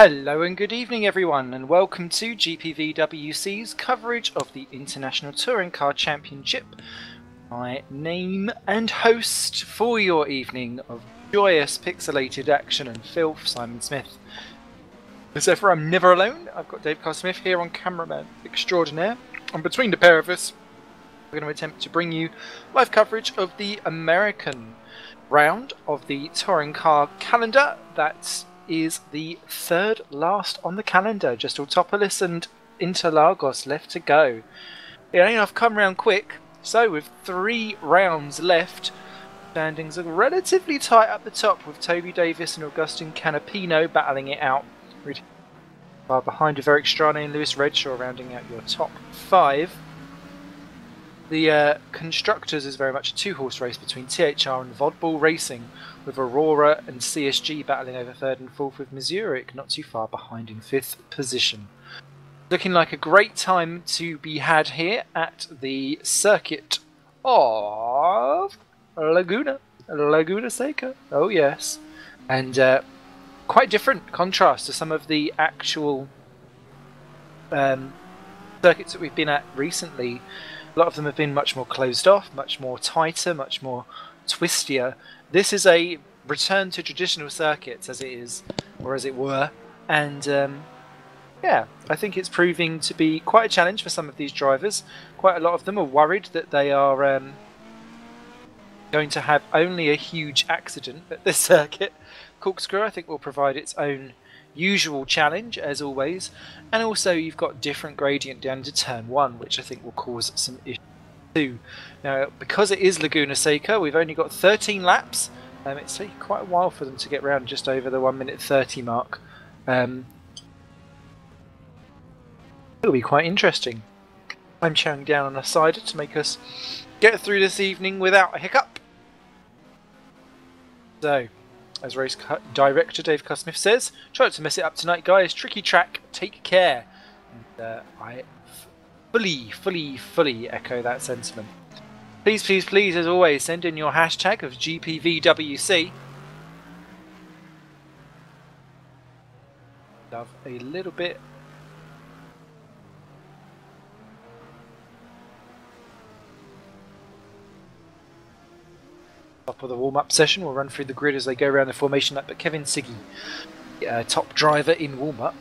Hello and good evening everyone, and welcome to GPVWC's coverage of the International Touring Car Championship. My name and host for your evening of joyous pixelated action and filth, Simon Smith. As ever, I'm never alone. I've got Dave Smith here on cameraman extraordinaire, and between the pair of us we're going to attempt to bring you live coverage of the American round of the touring car calendar. That is the third last on the calendar. Just Autopolis and Interlagos left to go. Yeah, I've come round quick. So with 3 rounds left, standings are relatively tight up the top, with Toby Davis and Augustin Canapino battling it out. Far behind with Eric Strane and Lewis Redshaw rounding out your top 5. The Constructors is very much a 2-horse race between THR and Vodball Racing, with Aurora and CSG battling over 3rd and 4th, with Mazurek not too far behind in 5th position. Looking like a great time to be had here at the circuit of Laguna Seca. Oh yes, and quite different contrast to some of the actual circuits that we've been at recently. A lot of them have been much more closed off, much more tighter, much more twistier. This is a return to traditional circuits, as it is, or as it were, and yeah, I think it's proving to be quite a challenge for some of these drivers. Quite a lot of them are worried that they are going to have only a huge accident at this circuit. Corkscrew, I think, will provide its own usual challenge, as always, and also you've got different gradient down to turn 1, which I think will cause some issues too. Now, because it is Laguna Seca, we've only got 13 laps. It's taking quite a while for them to get round just over the 1:30 mark. It'll be quite interesting. I'm chowing down on a cider to make us get through this evening without a hiccup. So, as race director Dave Smith says, try not to mess it up tonight, guys. Tricky track, take care. And I fully echo that sentiment. Please, please, please, as always, send in your hashtag of GPVWC. Love a little bit. Top of the warm-up session, we'll run through the grid as they go around the formation lap, but Kevin Siggy, top driver in warm-up.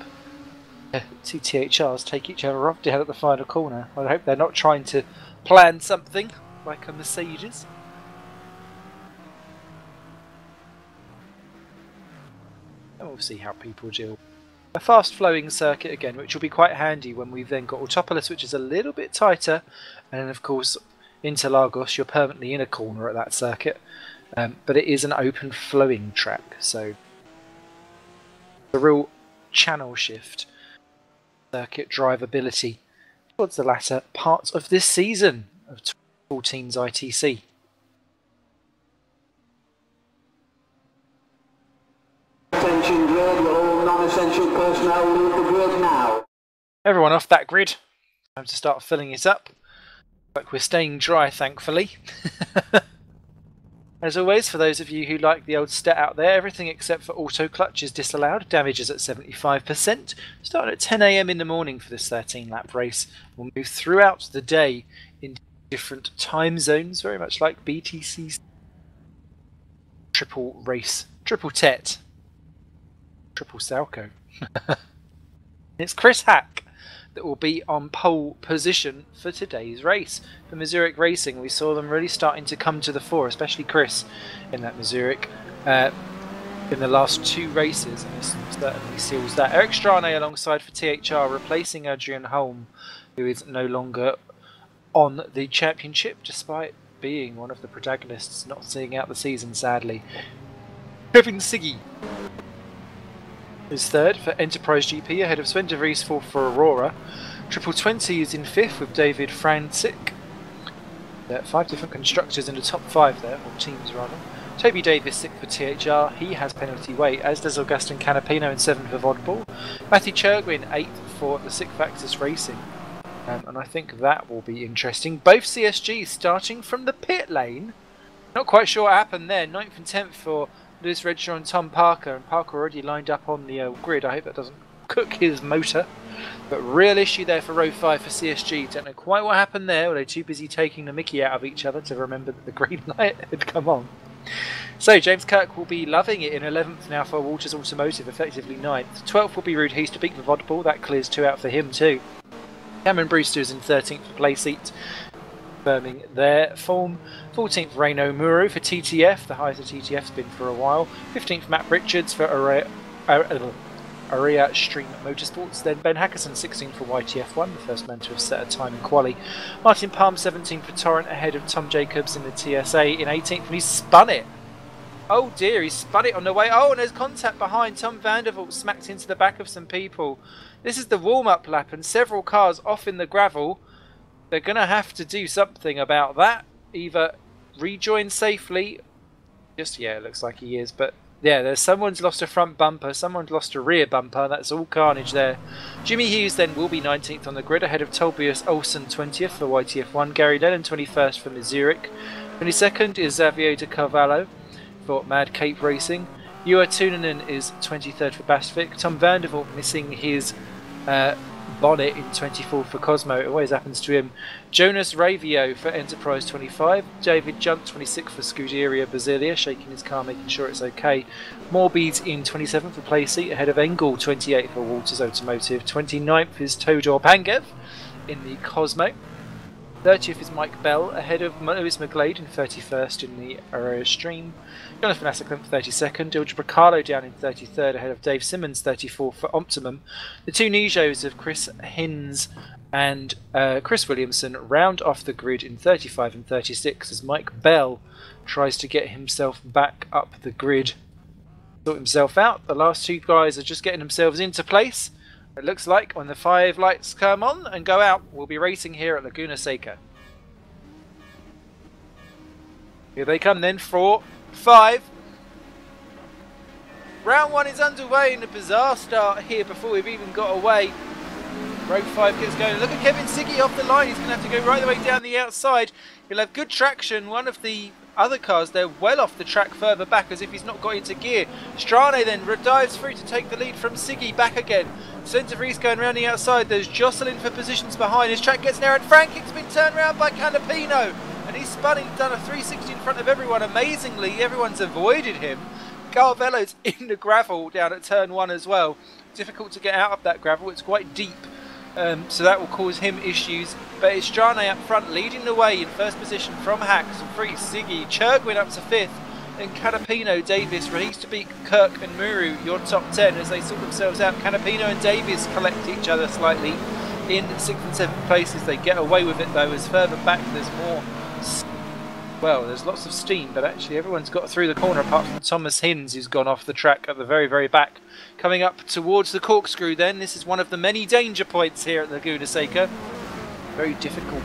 2 THRs take each other off down at the final corner. I hope they're not trying to plan something like a Mercedes. And we'll see how people deal. A fast-flowing circuit again, which will be quite handy when we've then got Autopolis, which is a little bit tighter, and then of course Interlagos, you're permanently in a corner at that circuit, but it is an open flowing track, so a real channel shift, circuit drivability towards the latter part of this season of 2014's ITC. Attention grid, all non-essential personnel leave the grid now. Everyone off that grid, time to start filling it up. But we're staying dry, thankfully. As always, for those of you who like the old stat out there, everything except for auto clutch is disallowed. Damage is at 75%. Starting at 10 AM in the morning for this 13-lap race. We'll move throughout the day in different time zones, very much like BTC's triple race, triple tet, triple Salco. It's Chris Hack that will be on pole position for today's race. For Mazurek Racing, we saw them really starting to come to the fore, especially Chris in that Mazurek in the last 2 races, and this certainly seals that. Eric Strane alongside for THR, replacing Adrian Holm, who is no longer on the championship, despite being one of the protagonists not seeing out the season, sadly. Kevin Siggy is 3rd for Enterprise GP, ahead of Sven de Vries, 4th for Aurora. Triple 20 is in 5th with David Franczyk. 5 different constructors in the top 5 there, or teams rather. Toby Davis 6th for THR, he has penalty weight, as does Augustin Canapino in 7th for Vodball. Matthew Chergwin 8th for the Sixth Axis Racing. And I think that will be interesting. Both CSGs starting from the pit lane. Not quite sure what happened there. 9th and 10th for Lewis Redshaw and Tom Parker, and Parker already lined up on the grid. I hope that doesn't cook his motor. But real issue there for row 5 for CSG. Don't know quite what happened there. Were they too busy taking the mickey out of each other to remember that the green light had come on? So James Kirk will be loving it in 11th now for Walters Automotive, effectively 9th. 12th will be Rude Heasterbeek for Vodball. That clears 2 out for him too. Cameron Brewster's in 13th for Play Seat, confirming their form. 14th Reino Muru for TTF, the highest the TTF's been for a while. 15th Matt Richards for Area Stream Motorsports. Then Ben Hackerson 16th for YTF1, the first man to have set a time in quali. Martin Palm 17th for Torrent, ahead of Tom Jacobs in the TSA in 18th, and he spun it. Oh dear, he spun it on the way. Oh, and there's contact behind. Tom Vandervoort smacked into the back of some people. This is the warm-up lap and several cars off in the gravel. They're going to have to do something about that. Either rejoin safely. Yeah, it looks like he is. But yeah, someone's lost a front bumper. Someone's lost a rear bumper. That's all carnage there. Jimmy Hughes then will be 19th on the grid, ahead of Tobias Olsen 20th for YTF1. Gary Lennon 21st for Zurich. 22nd is Xavier de Carvalho for Mad Cape Racing. Juha Tuunanen is 23rd for Basvik. Tom Vandervoort missing his bonnet in 24th for Cosmo. It always happens to him. Jonas Ravio for Enterprise 25. David Junt 26th for Scuderia Basilia, shaking his car, making sure it's okay. Morbids in 27th for Play Seat, ahead of Engel 28th for Walters Automotive. 29th is Todor Pangev in the Cosmo. 30th is Mike Bell, ahead of Lewis McGlade in 31st in the Aero Stream. Jonathan Asselkamp 32nd, Dilge Bracalo down in 33rd, ahead of Dave Simmons 34th for Optimum. The two Nijos of Chris Hinz and Chris Williamson round off the grid in 35 and 36 as Mike Bell tries to get himself back up the grid. Sort himself out. The last two guys are just getting themselves into place. It looks like when the 5 lights come on and go out, we'll be racing here at Laguna Seca. Here they come then, 4, 5. Round 1 is underway in a bizarre start here before we've even got away. Row 5 gets going. Look at Kevin Siggy off the line. He's going to have to go right the way down the outside. He'll have good traction. One of the other cars, they're well off the track further back as if he's not got into gear. Strane then dives through to take the lead from Siggy back again. Centre Vries going around the outside. There's Jocelyn for positions behind. His track gets narrowed. Frankic's been turned around by Canapino and he's spun. He's done a 360 in front of everyone. Amazingly, everyone's avoided him. Carvello's in the gravel down at turn 1 as well. Difficult to get out of that gravel. It's quite deep. So that will cause him issues, but it's Strane up front leading the way in first position from Hacks and Fries, Siggy, Churgwin up to 5th, then Canapino, Davis, Heasterbeek, Kirk and Muru your top 10 as they sort themselves out. Canapino and Davis collect each other slightly in 6th and 7th places. They get away with it though as further back there's more, well, there's lots of steam, but actually everyone's got through the corner apart from Thomas Hinz, who's gone off the track at the very, very back. Coming up towards the corkscrew then, this is one of the many danger points here at Laguna Seca. Very difficult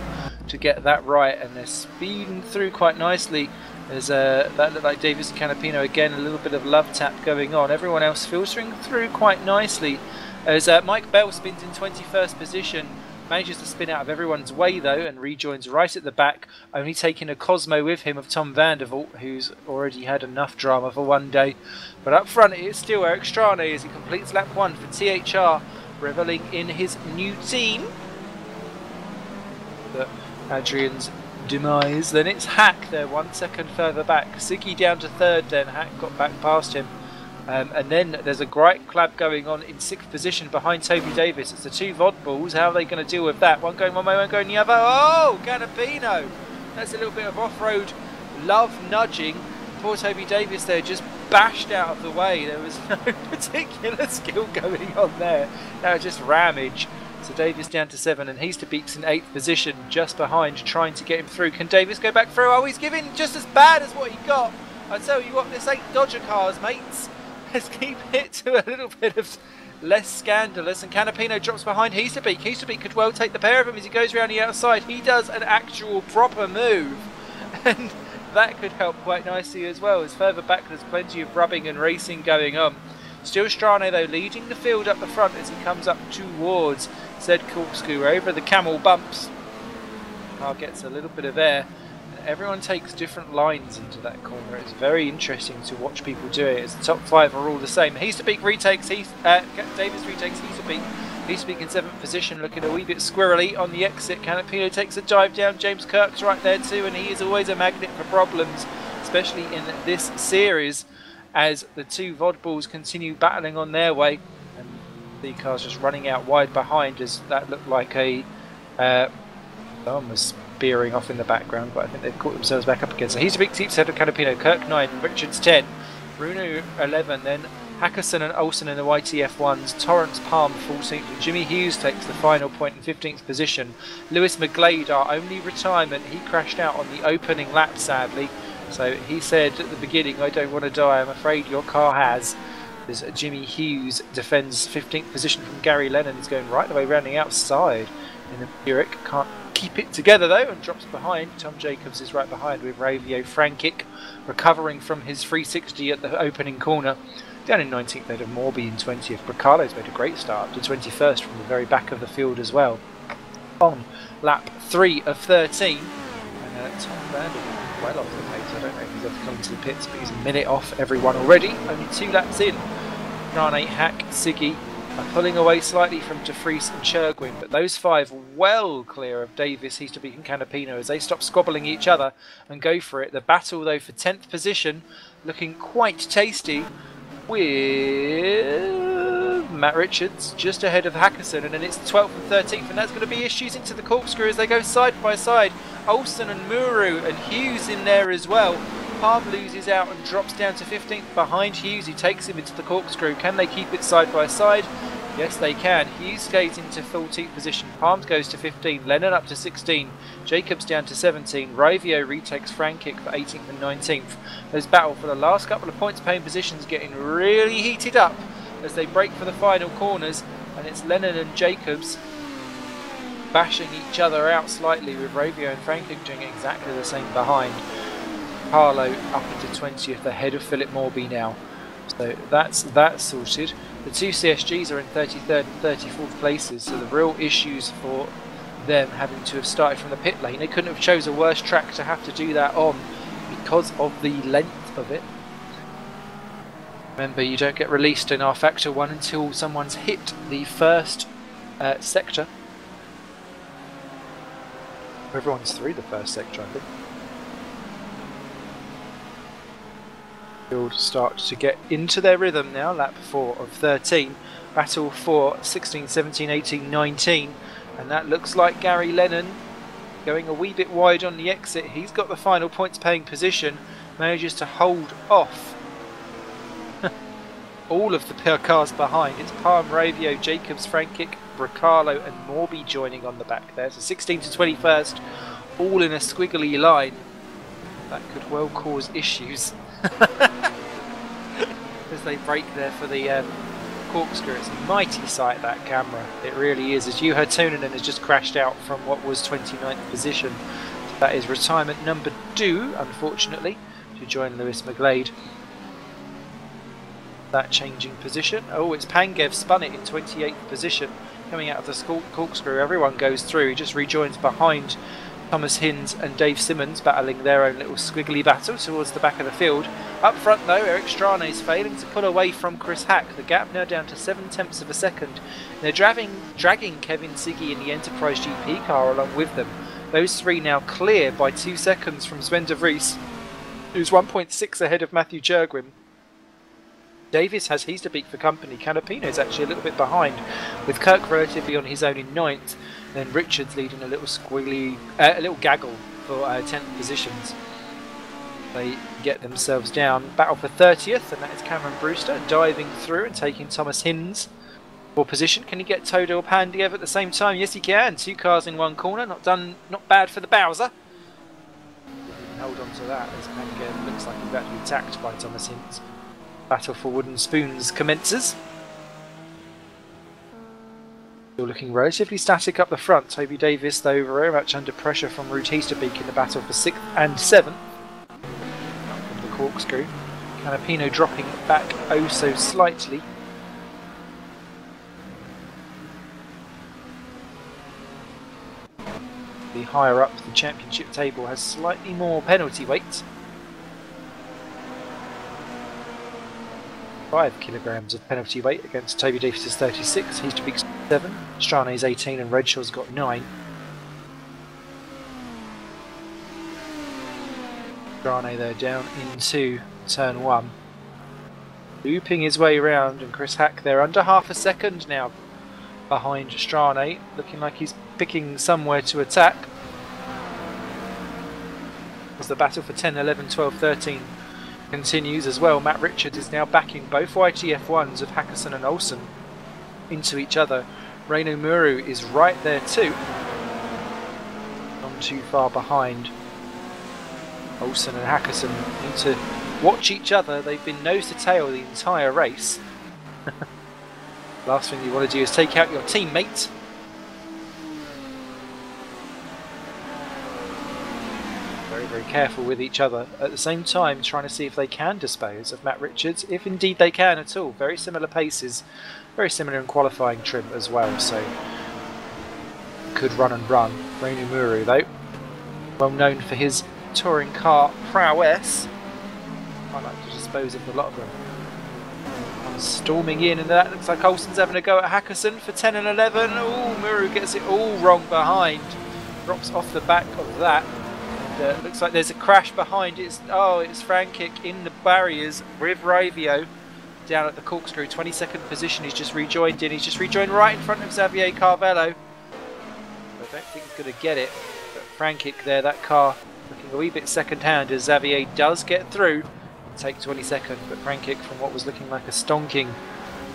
to get that right, and they're speeding through quite nicely. There's that looked like Davis and Canapino again, a little bit of love tap going on. Everyone else filtering through quite nicely as Mike Bell spins in 21st position. Manages to spin out of everyone's way though and rejoins right at the back, only taking a Cosmo with him of Tom Vandervoort, who's already had enough drama for one day. But up front it is still Eric Strane as he completes lap 1 for THR, reveling in his new team. But Adrian's demise, then it's Hack there 1 second further back. Siggy down to 3rd then, Hack got back past him. And then there's a great collab going on in 6th position behind Toby Davis. It's the two Vodballs. How are they going to deal with that? One going one way, one going the other. Oh, Canapino! That's a little bit of off-road love nudging. Poor Toby Davis there just bashed out of the way. There was no particular skill going on there. That was just ramage. So Davis down to 7 and Heasterbeek's in 8th position just behind, trying to get him through. Can Davis go back through? Oh, he's giving just as bad as what he got. I tell you what, this ain't Dodger cars, mates. Let's keep it to a little bit of less scandalous, and Canapino drops behind Heasterbeek. Heasterbeek could well take the pair of him as he goes around the outside. He does an actual proper move, and that could help quite nicely as well, as further back there's plenty of rubbing and racing going on. Still Strane though leading the field up the front as he comes up towards said corkscrew over the camel bumps. Car gets a little bit of air and everyone takes different lines into that corner. It's very interesting to watch people do it, as the top 5 are all the same. Heasterbeek retakes, Davis retakes Heasterbeek. Heasterbeek in 7th position, looking a wee bit squirrely on the exit. Canapino takes a dive down, James Kirk's right there too, and he is always a magnet for problems, especially in this series, as the two Vodballs continue battling on their way. And the car's just running out wide behind, as that looked like a... someone was spearing off in the background, but I think they've caught themselves back up again. So Heasterbeek keeps ahead of Canapino, Kirk 9, Richards 10, Bruno 11, then Hackerson and Olsen in the YTF1s, Torrance Palm 14th, and Jimmy Hughes takes the final point in 15th position. Lewis McGlade, our only retirement, he crashed out on the opening lap sadly, so he said at the beginning, I don't want to die, I'm afraid your car has. As Jimmy Hughes defends 15th position from Gary Lennon, he's going right the way round the outside in the Buick, can't keep it together though and drops behind. Tom Jacobs is right behind with Ravio Frankic recovering from his 360 at the opening corner. Down in 19th, they'd have Morby in 20th. Bricalo's made a great start to 21st from the very back of the field as well. On lap 3 of 13, and Tom Vanderbilt well off the pace. I don't know if he's ever come to the pits, but he's a minute off everyone already. Only 2 laps in. Rane, Hack, Siggy are pulling away slightly from De Vries and Churgwin, but those 5 well clear of Davis, Heasterbeek and Canapino as they stop squabbling each other and go for it. The battle though for 10th position looking quite tasty, with Matt Richards just ahead of Hackerson, and then it's 12th and 13th, and that's going to be issues into the corkscrew as they go side by side. Olsen and Muru and Hughes in there as well. Palm loses out and drops down to 15th behind Hughes, who takes him into the corkscrew. Can they keep it side by side? Yes, they can. Hughes stays into 14th position. Palms goes to 15. Lennon up to 16. Jacobs down to 17. Ravio retakes Frankic for 18th and 19th. There's battle for the last couple of points paying positions getting really heated up as they break for the final corners, and it's Lennon and Jacobs bashing each other out slightly, with Ravio and Frankic doing exactly the same behind. Harlow up into 20th ahead of Philip Morby now. So that's that sorted. The 2 CSGs are in 33rd and 34th places, so the real issues for them having to have started from the pit lane. They couldn't have chose a worse track to have to do that on because of the length of it. Remember, you don't get released in R Factor 1 until someone's hit the first sector. Everyone's through the first sector, I think. Field start to get into their rhythm now. Lap 4 of 13. Battle for 16, 17, 18, 19. And that looks like Gary Lennon going a wee bit wide on the exit. He's got the final points paying position. Manages to hold off all of the cars behind. It's Palm, Ravio, Jacobs, Frankic, Bricalo and Morby joining on the back there. So 16 to 21st, all in a squiggly line. That could well cause issues. As they break there for the corkscrew. It's a mighty sight, that camera. It really is. As Juha Tuunanen has just crashed out from what was 29th position. That is retirement number 2, unfortunately, to join Lewis McGlade. That changing position. Oh, it's Pangev spun it in 28th position. Coming out of the corkscrew, everyone goes through. He just rejoins behind Thomas Hinds and Dave Simmons, battling their own little squiggly battle towards the back of the field. Up front though, Eric Strane is failing to pull away from Chris Hack. The gap now down to 7/10 of a second. They're dragging Kevin Siggy in the Enterprise GP car along with them. Those 3 now clear by 2 seconds from Sven de Vries, who's 1.6 ahead of Matthew Churgwin. Davis has Heasterbeek for company. Canapino's actually a little bit behind, with Kirk relatively on his own in 9th. Then Richards leading a little squiggly, a little gaggle for 10th positions. They get themselves down. Battle for 30th, and that is Cameron Brewster diving through and taking Thomas Hinds for position. Can he get Todo or Pandiev at the same time? Yes, he can. 2 cars in 1 corner. Not bad for the Bowser. Hold on to that as Pandiev looks like he's about to be attacked by Thomas Hinds. Battle for wooden spoons commences. Still looking relatively static up the front. Toby Davis, though, very much under pressure from Ruud Heasterbeek in the battle for 6th and 7th. Up from the corkscrew. Canapino dropping back oh so slightly. the higher up the championship table has slightly more penalty weight. 5 kilograms of penalty weight against Toby Davis's 36, he's to beat 7, Strane's 18 and Redshaw's got 9. Strane there down into turn 1. Looping his way around, and Chris Hack there under half a second now behind Strane, looking like he's picking somewhere to attack. As the battle for 10, 11, 12, 13 continues as well. Matt Richards is now backing both YTF1s of Hackerson and Olsen into each other. Reino Muru is right there too. Not too far behind. Olsen and Hackerson need to watch each other. They've been nose to tail the entire race. Last thing you want to do is take out your teammate. Very careful with each other, at the same time trying to see if they can dispose of Matt Richards, if indeed they can at all. Very similar paces, very similar in qualifying trim as well, so could run and run. Reino Muru though, well known for his touring car prowess, I like to dispose of a lot of them. Storming in, and that looks like Olsen's having a go at Hackerson for 10 and 11. Oh, Muru gets it all wrong behind, drops off the back of that. Looks like there's a crash behind. It's Frankic in the barriers with Ravio down at the corkscrew. 22nd position. He's just rejoined in. He's just rejoined right in front of Xavier Carvello. I don't think he's going to get it. But Frankic there, that car looking a wee bit second hand as Xavier does get through. Take 22nd, but Frankic from what was looking like a stonking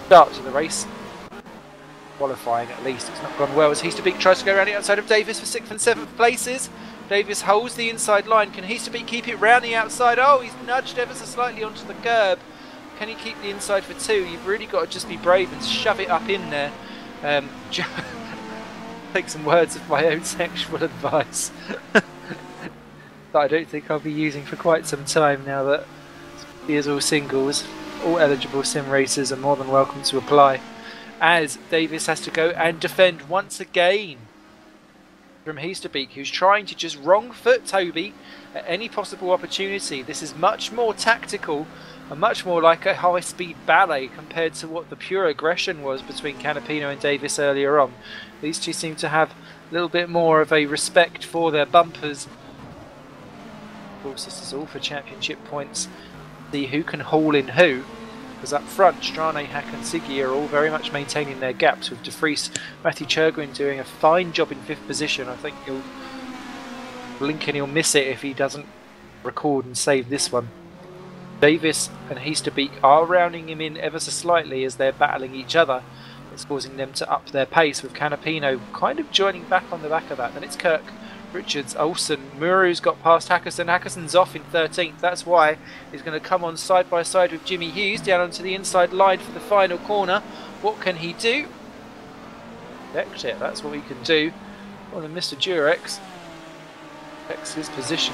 start to the race. Qualifying at least, it's not gone well as Heasterbeek tries to go around the outside of Davis for 6th and 7th places. Davis holds the inside line. Can Heasterbeek keep it round the outside? Oh, he's nudged ever so slightly onto the curb. Can he keep the inside for 2? You've really got to just be brave and shove it up in there. Take some words of my own sexual advice that I don't think I'll be using for quite some time now that he is all singles. All eligible sim racers are more than welcome to apply, as Davis has to go and defend once again from Heasterbeek, who's trying to just wrong foot Toby at any possible opportunity. This is much more tactical and much more like a high-speed ballet compared to what the pure aggression was between Canapino and Davis earlier on. These two seem to have a little bit more of a respect for their bumpers. Of course, this is all for championship points. See who can haul in who, because up front Strane, Hack and Siggy are all very much maintaining their gaps, with De Vries, Matthew Chergwin doing a fine job in 5th position. I think he'll blink and he'll miss it if he doesn't record and save this one. Davis and Heasterbeek are rounding him in ever so slightly as they're battling each other. It's causing them to up their pace, with Canapino kind of joining back on the back of that. Then it's Kirk, Richards, Olsen. Muru's got past Hackerson. Hackerson's off in 13th. That's why he's going to come on side by side with Jimmy Hughes down onto the inside line for the final corner. What can he do? Exit, that's what he can do. Well, then Mr. Durex takes his position.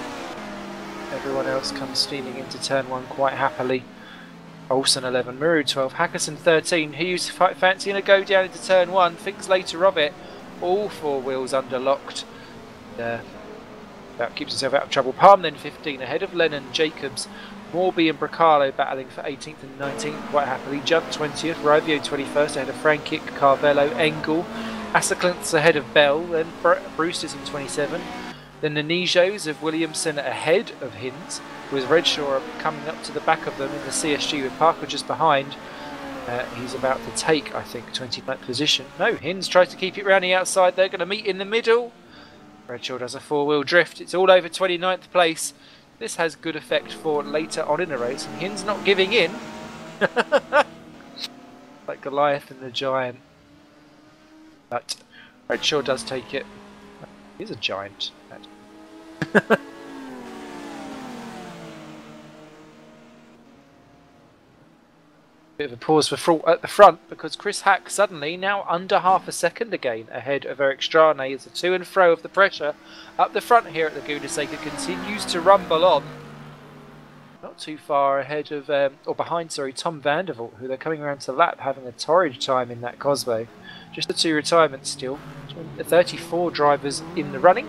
Everyone else comes steaming into turn 1 quite happily. Olsen 11, Muru 12, Hackerson 13. Hughes fancying a go down into turn 1. Thinks later of it. All 4 wheels underlocked. That keeps himself out of trouble. Palm then 15 ahead of Lennon, Jacobs, Morby and Bracalo battling for 18th and 19th quite happily. Judd 20th, Ravio 21st ahead of Frankic, Carvello, Engel, Asaclinth's ahead of Bell, then Brewster's in 27. Then the Nijos of Williamson ahead of Hinds, with Redshaw coming up to the back of them in the CSG with Parker just behind. He's about to take, I think, 29th position. No, Hinds tries to keep it round the outside. They're going to meet in the middle. Redshaw does a 4-wheel drift. It's all over 29th place. This has good effect for later on in the race. And Hinds not giving in. Like Goliath and the Giant. But Redshaw does take it. He's a giant. Bit of a pause for thought at the front, because Chris Hack suddenly now under half a second again ahead of Eric Strane as the to and fro of the pressure up the front here at Laguna Seca continues to rumble on. Not too far ahead of, or behind, sorry, Tom Vandervoort, who they're coming around to lap, having a torrid time in that Cosmo. Just the 2 retirements still. 34 drivers in the running.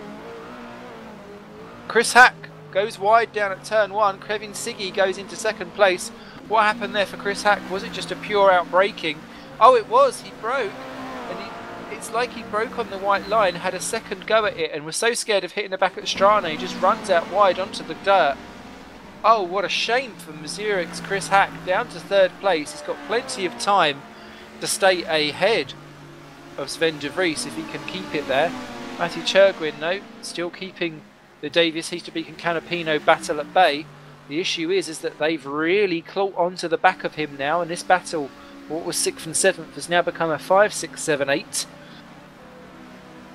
Chris Hack goes wide down at turn 1. Kevin Siggy goes into second place. What happened there for Chris Hack? Was it just a pure out braking? Oh, it was. He broke. And it's like he broke on the white line, had a second go at it, and was so scared of hitting the back at Strane, he just runs out wide onto the dirt. Oh, what a shame for Zurich's Chris Hack. Down to third place. He's got plenty of time to stay ahead of Sven de Vries if he can keep it there. Matthew Chergwin, no, still keeping the Davis Heasterbeek and Canapino battle at bay. The issue is that they've really clawed onto the back of him now, and this battle, what was 6th and 7th, has now become a 5, 6, 7, 8.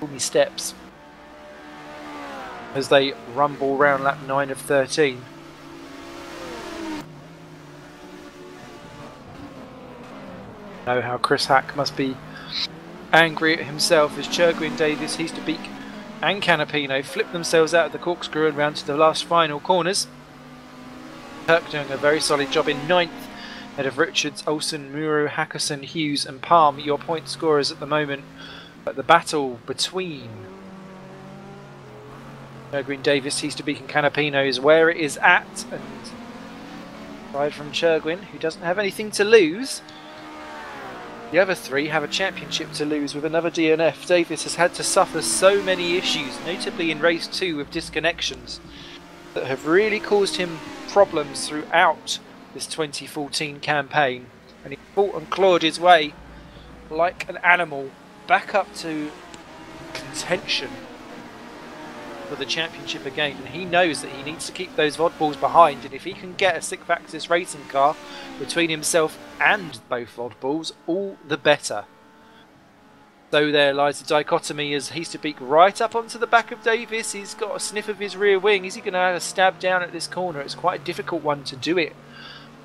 All these steps as they rumble round lap 9 of 13. Know how Chris Hack must be angry at himself as Chergwin, Davis, Heasterbeek and Canapino flip themselves out of the corkscrew and round to the last final corners. Kirk doing a very solid job in 9th, ahead of Richards, Olsen, Muro, Hackerson, Hughes and Palm, your point scorers at the moment. But the battle between Chergwin, Davis, Heasterbeek and Canapino is where it is at, and aside from Chergwin, who doesn't have anything to lose, the other three have a championship to lose with another DNF. Davis has had to suffer so many issues, notably in race 2 with disconnections, that have really caused him problems throughout this 2014 campaign, and he fought and clawed his way like an animal back up to contention for the championship again, and he knows that he needs to keep those oddballs behind, and if he can get a six-axis racing car between himself and both oddballs, all the better. So there lies the dichotomy as Heasterbeek right up onto the back of Davis. He's got a sniff of his rear wing. Is he going to have a stab down at this corner? It's quite a difficult one to do it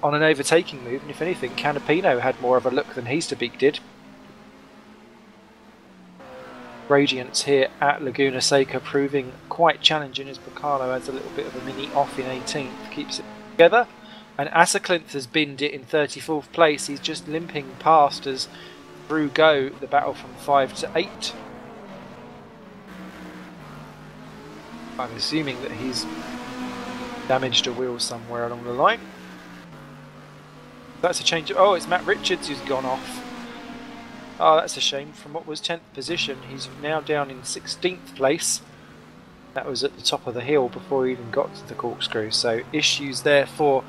on an overtaking move, and if anything, Canapino had more of a look than Heasterbeek did. Gradients here at Laguna Seca proving quite challenging as Bacalo has a little bit of a mini off in 18th, keeps it together. And Asaklinth has binned it in 34th place. He's just limping past as through go the battle from 5 to 8. I'm assuming that he's damaged a wheel somewhere along the line. That's a change. Oh, it's Matt Richards who's gone off. Oh, that's a shame. From what was 10th position, he's now down in 16th place. That was at the top of the hill before he even got to the corkscrew. So issues there for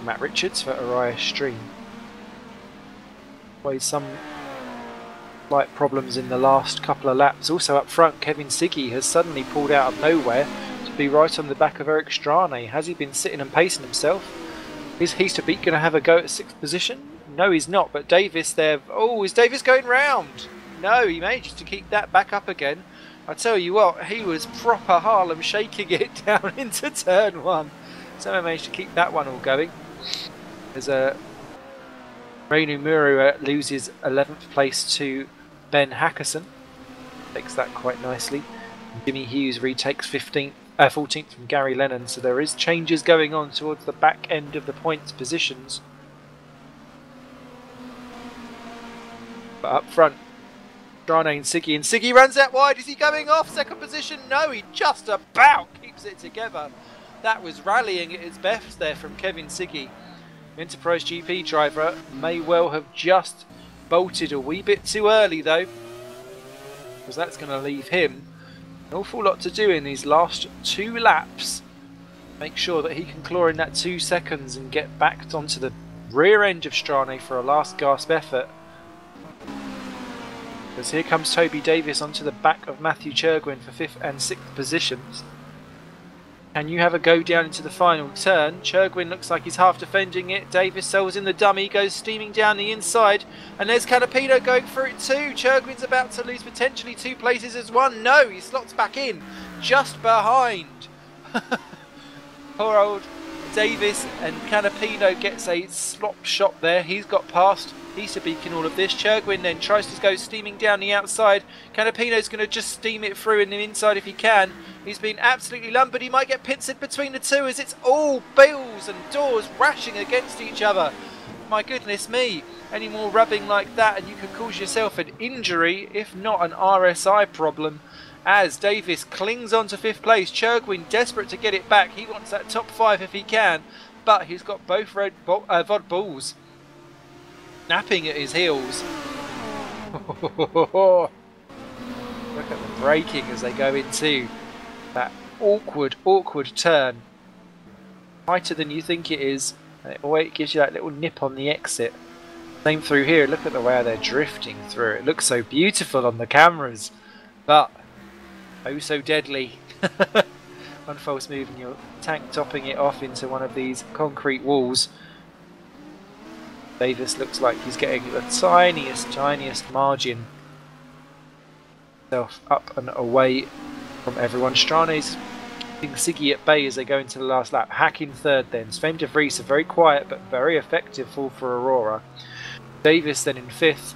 Matt Richards for Uriah Stream. With some slight problems in the last couple of laps. Also up front, Kevin Siggy has suddenly pulled out of nowhere to be right on the back of Eric Strane. Has he been sitting and pacing himself? Is Heasterbeek going to have a go at 6th position? No, he's not, but Davis there. Oh, is Davis going round? No, he managed to keep that back up again. I tell you what, he was proper Harlem shaking it down into turn 1. So I managed to keep that one all going. There's a Reinu Muru loses 11th place to Ben Hackerson. Takes that quite nicely. Jimmy Hughes retakes 14th from Gary Lennon. So there is changes going on towards the back end of the points positions. But up front, Strane and Siggy runs out wide. Is he going off? Second position? No, he just about keeps it together. That was rallying at its best there from Kevin Siggy. Enterprise GP driver may well have just bolted a wee bit too early though, because that's going to leave him an awful lot to do in these last 2 laps. Make sure that he can claw in that 2 seconds and get back onto the rear end of Strane for a last gasp effort. Because here comes Toby Davis onto the back of Matthew Chergwin for 5th and 6th positions. Can you have a go down into the final turn? Chergwin looks like he's half defending it. Davis sells in the dummy, goes steaming down the inside. And there's Canapino going for it too. Chergwin's about to lose potentially 2 places as one. No, he slots back in, just behind. Poor old Davis, and Canapino gets a slop shot there. He's got past Heasterbeek in all of this. Chergwin then tries to go steaming down the outside. Canapino's going to just steam it through in the inside if he can. He's been absolutely lumbered. He might get pincered between the two as it's all bills and doors rashing against each other. My goodness me, any more rubbing like that and you could cause yourself an injury, if not an RSI problem. As Davis clings on to 5th place, Churgwin desperate to get it back. He wants that top 5 if he can, but he's got both Vod Bulls snapping at his heels. Look at the braking as they go into that awkward turn. Tighter than you think it is. And it always gives you that little nip on the exit. Same through here. Look at the way they're drifting through. It looks so beautiful on the cameras, but oh so deadly. One false move and your tank topping it off into one of these concrete walls. Davis looks like he's getting the tiniest margin up and away from everyone. Strane's Siggy at bay as they go into the last lap. Hack in 3rd then. Sven de Vries, a very quiet but very effective fall for Aurora. Davis then in 5th.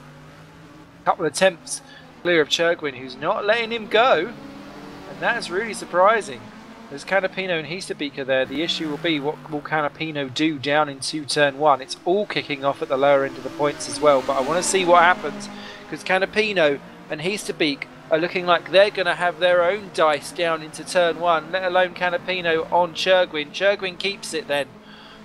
Couple of attempts clear of Churgwin, who's not letting him go. And that's really surprising. There's Canapino and Heasterbeek there. The issue will be, what will Canapino do down into turn 1? It's all kicking off at the lower end of the points as well. But I want to see what happens, because Canapino and Heasterbeek are looking like they're going to have their own dice down into turn 1, let alone Canapino on Churgwin. Churgwin keeps it then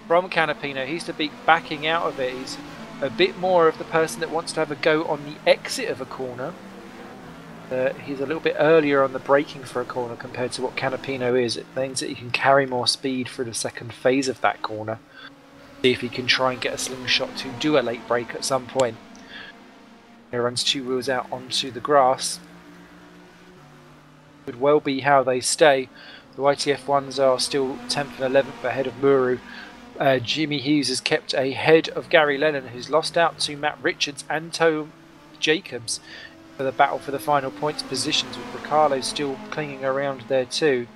from Canapino. Heasterbeek backing out of it. He's a bit more of the person that wants to have a go on the exit of a corner. He's a little bit earlier on the braking for a corner compared to what Canapino is. It means that he can carry more speed through the second phase of that corner. See if he can try and get a slingshot to do a late break at some point. He runs 2 wheels out onto the grass. Could well be how they stay. The YTF ones are still 10th and 11th ahead of Muru. Jimmy Hughes has kept ahead of Gary Lennon, who's lost out to Matt Richards and Tom Jacobs for the battle for the final points positions, with Riccardo still clinging around there too.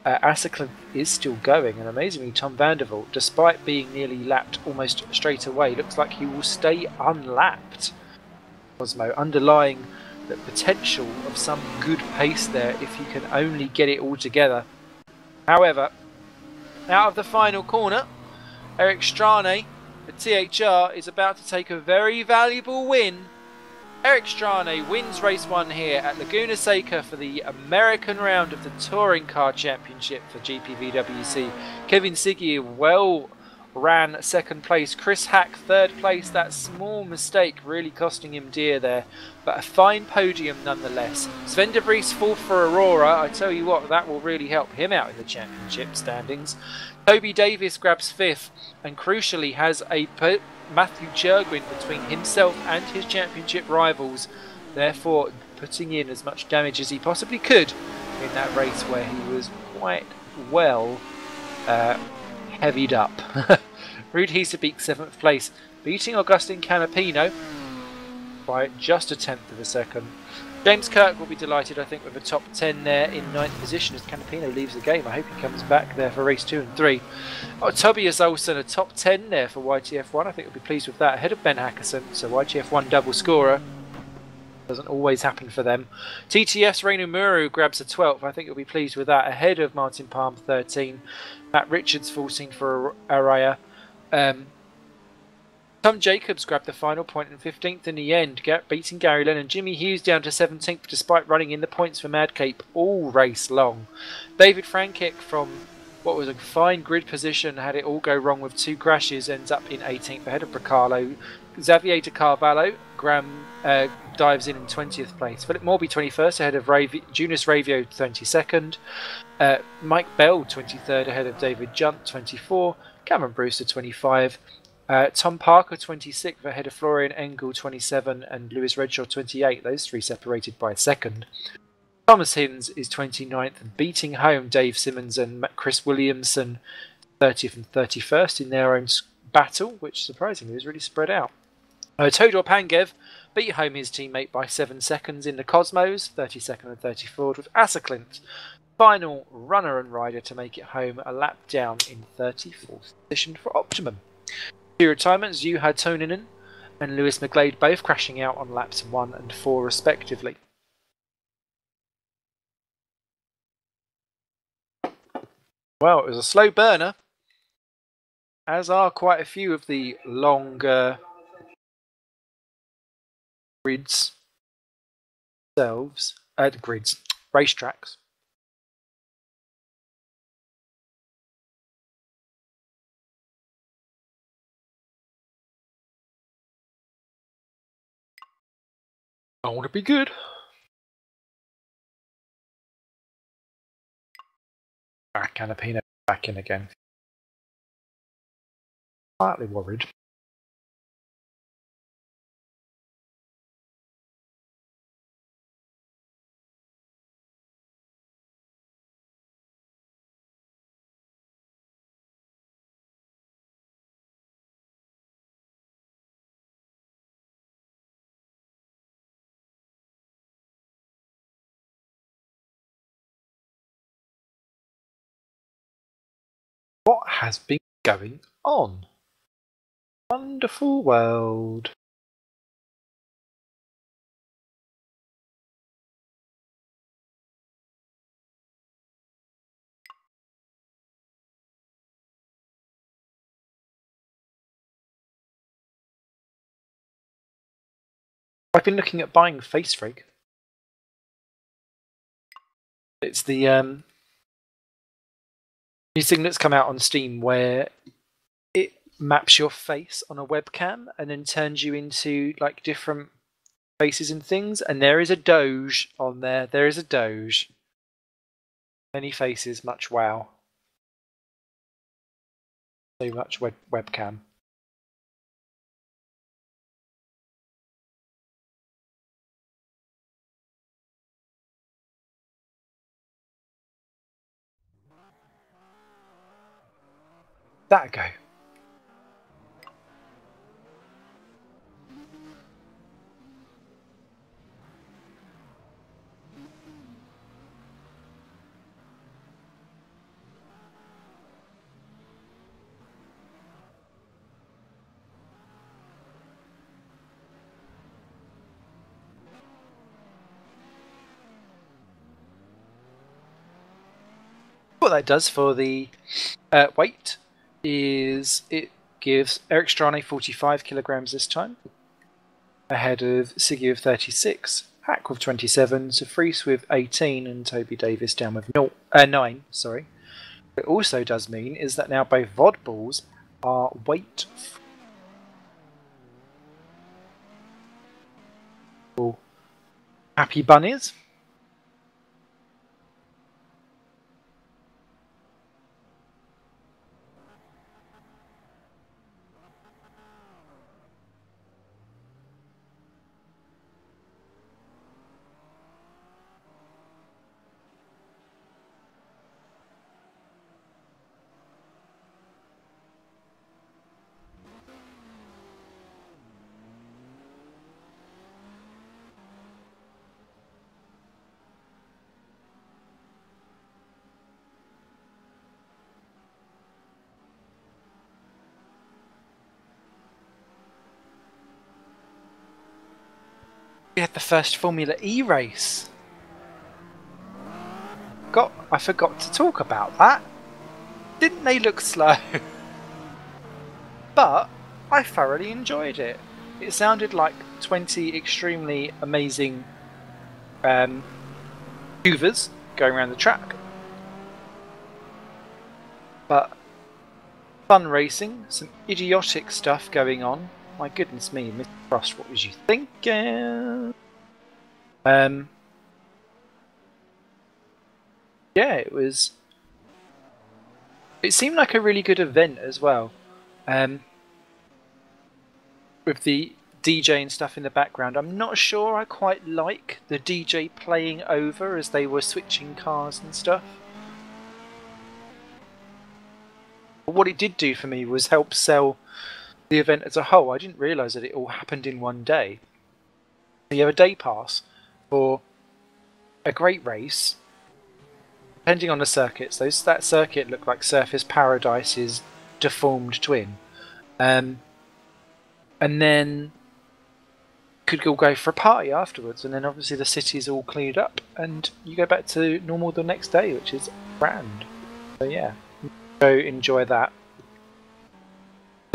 Asselklint is still going, and amazingly Tom Vandervoort, despite being nearly lapped almost straight away, looks like he will stay unlapped. Cosmo underlying the potential of some good pace there if you can only get it all together. However, out of the final corner, Eric Strane, the THR, is about to take a very valuable win. Eric Strane wins race 1 here at Laguna Seca for the American round of the Touring Car Championship for GPVWC. Kevin Siggy well ran 2nd place. Chris Hack 3rd place. That small mistake really costing him dear there, but a fine podium nonetheless. Sven de Vries 4th for Aurora. I tell you what, that will really help him out in the championship standings. Toby Davis grabs 5th and crucially has a Matthew Churgwin between himself and his championship rivals, therefore putting in as much damage as he possibly could in that race where he was quite well heavied up. Ruud Heasterbeek 7th place, beating Augustin Canapino by just a 10th of a second. James Kirk will be delighted, I think, with a top 10 there in 9th position as Canapino leaves the game. I hope he comes back there for race 2 and 3. Oh, Tobias Olsen, a top 10 there for YTF1. I think he'll be pleased with that, ahead of Ben Hackerson. So YTF1 double scorer. Doesn't always happen for them. TTS Reinu Muru grabs a 12th. I think he'll be pleased with that, ahead of Martin Palm 13. Matt Richards 14 for Araya. Tom Jacobs grabbed the final point and 15th in the end, beating Gary Lennon. Jimmy Hughes down to 17th despite running in the points for Madcape all race long. David Frankic from what was a fine grid position, had it all go wrong with 2 crashes, ends up in 18th ahead of Bracalo. Xavier de Carvalho dives in 20th place. Philip Morby 21st ahead of Junius Ravio 22nd. Mike Bell 23rd ahead of David Junt 24. Cameron Brewster 25. Tom Parker 26th ahead of Florian Engel 27 and Lewis Redshaw 28. Those 3 separated by a second. Thomas Hinds is 29th and beating home Dave Simmons and Chris Williamson 30th and 31st in their own battle, which surprisingly was really spread out. Todor Pangev beat home his teammate by 7 seconds in the Cosmos, 32nd and 34th, with Asselklint, final runner and rider to make it home, a lap down in 34th position for Optimum. 2 retirements, Juha Toninen and Lewis McGlade both crashing out on laps 1 and 4 respectively. Well, it was a slow burner. as are quite a few of the longer grids themselves, racetracks. I want to be good. Canapino back in again. Slightly worried. What has been going on? Wonderful world. I've been looking at buying Face Rig. It's the new thing that's come out on Steam where it maps your face on a webcam and then turns you into like different faces and things. And there is a Doge on there. There is a Doge. Many faces, much wow. So much webcam. That go. What that does for the weight is it gives Eric Strane 45 kilograms this time, ahead of Siggy with 36, Hack with 27, Sofreese with 18, and Toby Davis down with 9. Sorry. What it also does mean is that now both VOD balls are weight for happy bunnies. We had the first Formula E race. I forgot to talk about that. Didn't they look slow? But I thoroughly enjoyed it. It sounded like 20 extremely amazing hoovers going around the track. But fun racing, some idiotic stuff going on. My goodness me, Mr. Frost, what was you thinking? Yeah, it seemed like a really good event as well. With the DJ and stuff in the background. I'm not sure I quite like the DJ playing over as they were switching cars and stuff. But what it did do for me was help sell the event as a whole. I didn't realise that it all happened in one day. You have a day pass for a great race. Depending on the circuits, that circuit looked like Surface Paradise's deformed twin. And then could all go for a party afterwards, and then obviously the city's all cleared up and you go back to normal the next day, which is grand. So yeah, go enjoy that.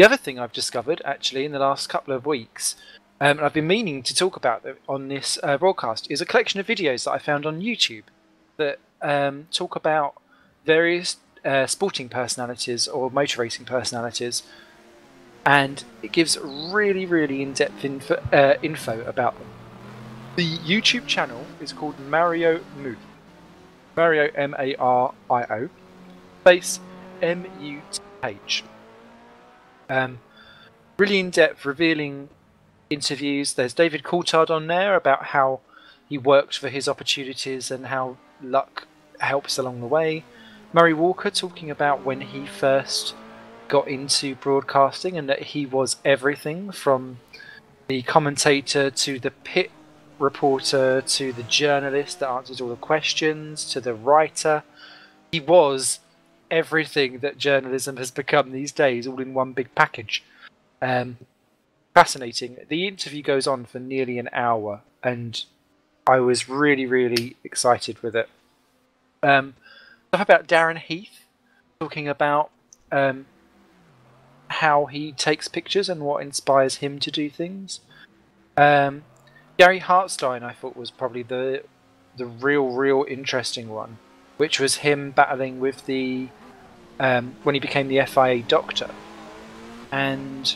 The other thing I've discovered, actually, in the last couple of weeks, and I've been meaning to talk about on this broadcast, is a collection of videos that I found on YouTube that talk about various sporting personalities or motor racing personalities, and it gives really, really in-depth info about them. The YouTube channel is called Mario Muth. Mario, M-A-R-I-O, space M-U-T-H. Really in-depth, revealing interviews. There's David Coulthard on there about how he worked for his opportunities and how luck helps along the way. Murray Walker talking about when he first got into broadcasting and that he was everything from the commentator to the pit reporter to the journalist that answers all the questions to the writer. He was everything that journalism has become these days, all in one big package. Fascinating. The interview goes on for nearly an hour, and I was really, really excited with it. Stuff about Darren Heath, talking about how he takes pictures and what inspires him to do things. Gary Hartstein, I thought, was probably the real interesting one, which was him battling with the when he became the FIA doctor, and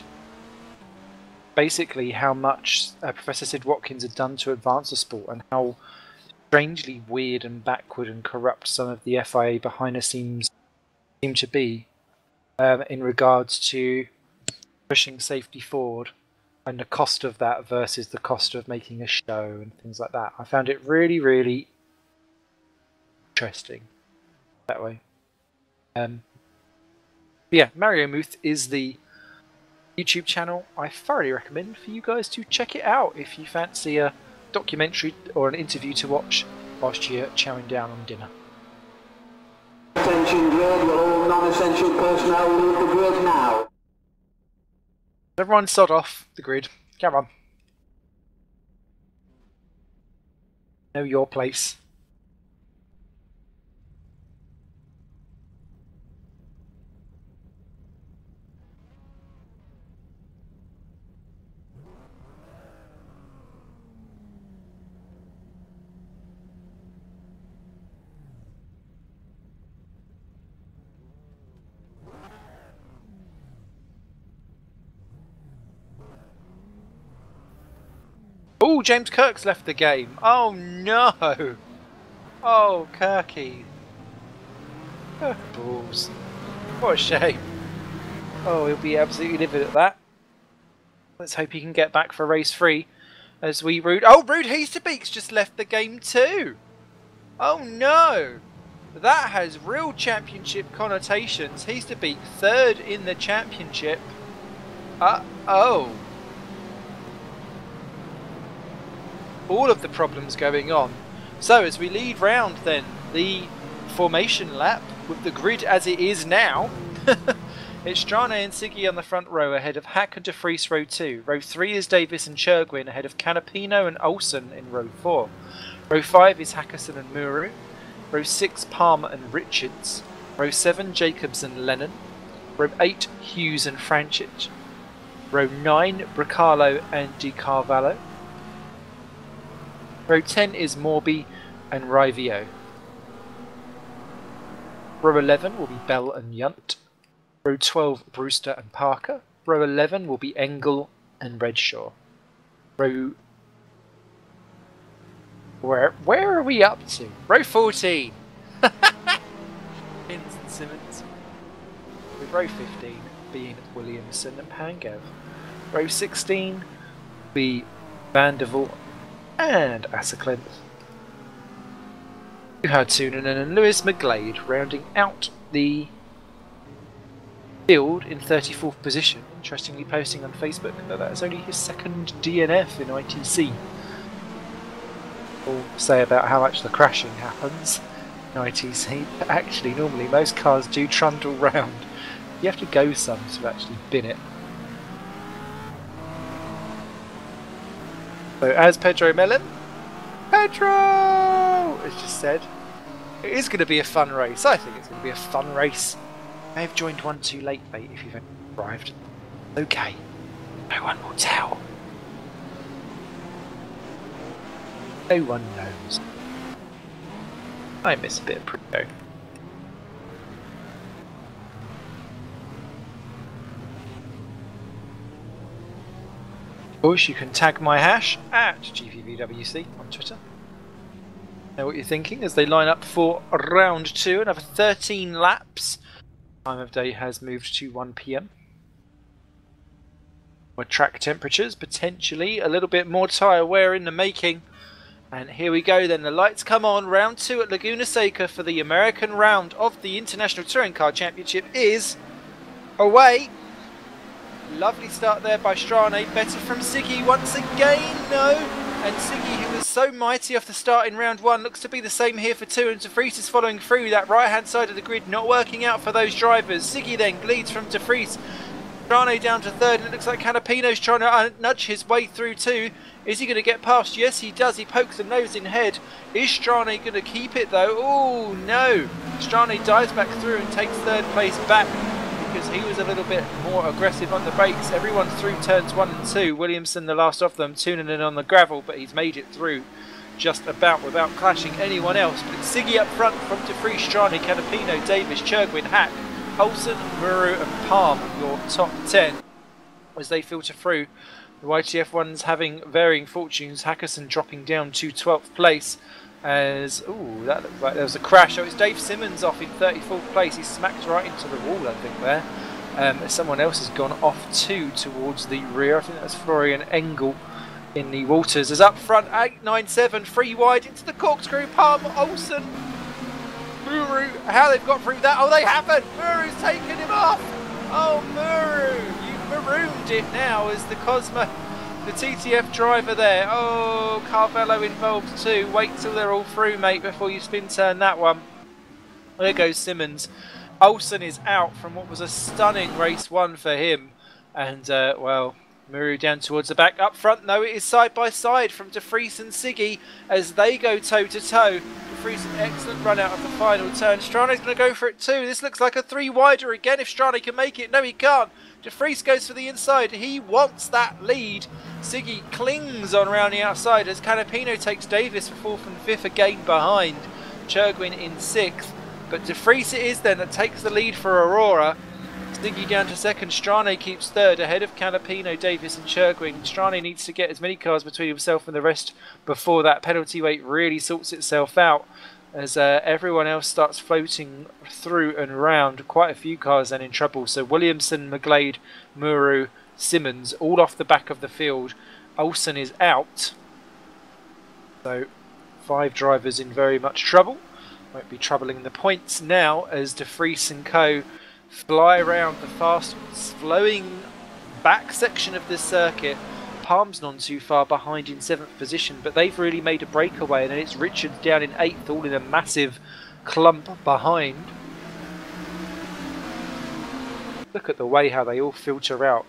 basically how much Professor Sid Watkins had done to advance the sport, and how strangely weird and backward and corrupt some of the FIA behind the scenes seem to be in regards to pushing safety forward, and the cost of that versus the cost of making a show and things like that. I found it really, really interesting that way. Yeah, Mario Muth is the YouTube channel. I thoroughly recommend for you guys to check it out if you fancy a documentary or an interview to watch whilst you're chowing down on dinner. Attention grid, will all non-essential personnel leave the grid now? Everyone sod off the grid. Come on. Know your place. Oh, James Kirk's left the game. Oh no! Oh, Kirky. Oh, balls. What a shame. Oh, he'll be absolutely livid at that. Let's hope he can get back for race 3 as we root. Oh, Rude Heasterbeek's just left the game too. Oh no! That has real championship connotations. Heasterbeek third in the championship. Uh-oh. All of the problems going on. So as we lead round then the formation lap with the grid as it is now, it's Strane and Siggy on the front row ahead of Hack and De Vries row 2. Row 3 is Davis and Chergwin ahead of Canapino and Olsen in row 4. Row 5 is Hackerson and Muru. Row 6 Palmer and Richards. Row 7 Jacobs and Lennon. Row 8 Hughes and Franchich. Row 9 Bricalo and Di Carvalho. Row 10 is Morby and Rivio. Row 11 will be Bell and Yunt. Row 12 Brewster and Parker. Row 11 will be Engel and Redshaw. Row... Where are we up to? Row 14! Pins and Simmons. With row 15 being Williamson and Pangav. Row 16 will be Vandervoort and Asserclent. Tuunen and Lewis McGlade rounding out the field in 34th position. Interestingly posting on Facebook that that's only his second DNF in ITC. All say about how much the crashing happens in ITC, but actually normally most cars do trundle round. You have to go some to actually bin it. So as Pedro Mellon, Pedro! It's just said. It is going to be a fun race. I think it's going to be a fun race. I may have joined one too late, mate, if you've arrived. Okay. No one will tell. No one knows. I miss a bit of Primo. Of course, you can tag my hash at GPVWC on Twitter. Know what you're thinking as they line up for round 2. Another 13 laps. Time of day has moved to 1 PM. More track temperatures, potentially a little bit more tyre wear in the making. And here we go then, the lights come on. Round 2 at Laguna Seca for the American round of the International Touring Car Championship is away. Lovely start there by Strane, better from Siggy once again, no. And Siggy, who was so mighty off the start in round 1, looks to be the same here for 2, and De Vries is following through that right hand side of the grid, not working out for those drivers. Siggy then leads from De Vries. Strane down to 3rd, and it looks like Canapino's trying to nudge his way through too. Is he going to get past? Yes, he does. He pokes the nose in head. Is Strane going to keep it though? Oh no! Strane dives back through and takes 3rd place back because he was a little bit more aggressive on the brakes. Everyone's through turns 1 and 2. Williamson, the last of them, tuning in on the gravel, but he's made it through just about without clashing anyone else. But it's Siggy up front from De Vries, Strane, Canapino, Davis, Churgwin, Hack, Olsen, Muru and Palm, your top 10 as they filter through. The YTF ones having varying fortunes. Hackerson dropping down to 12th place as, ooh, that looks like there was a crash. Oh, it's Dave Simmons off in 34th place. He smacked right into the wall, I think, there. Someone else has gone off too towards the rear. I think that's Florian Engel in the waters. As up front, 897, 3 wide into the corkscrew. Palm, Olsen, Muru, how they've got through that. Oh, they haven't. Muru's taken him off. Oh, Muru, you've marooned it now as the Cosmo, the TTF driver there. Oh, Carvello involved too. Wait till they're all through, mate, before you spin turn that one. There goes Simmons. Olsen is out from what was a stunning race 1 for him. And, well, Muru down towards the back. Up front, though, it is side by side from De Vries and Siggy as they go toe to toe. De Vries, an excellent run out of the final turn. Strane's going to go for it too. This looks like a 3 wider again if Strane can make it. No, he can't. De Vries goes for the inside. He wants that lead. Siggy clings on around the outside as Canapino takes Davis for 4th and 5th again behind. Churgwin in 6th. But De Vries it is then that takes the lead for Aurora. Siggy down to 2nd, Strane keeps 3rd ahead of Canapino, Davis and Churgwin. Strane needs to get as many cars between himself and the rest before that penalty weight really sorts itself out as everyone else starts floating through and around. Quite a few cars then in trouble. So Williamson, McGlade, Muru, Simmons all off the back of the field. Olsen is out. So 5 drivers in very much trouble. Won't be troubling the points now as De Vries and co fly around the fast flowing back section of this circuit. Palm's not too far behind in 7th position, but they've really made a breakaway, and then it's Richards down in 8th, all in a massive clump behind. Look at the way how they all filter out.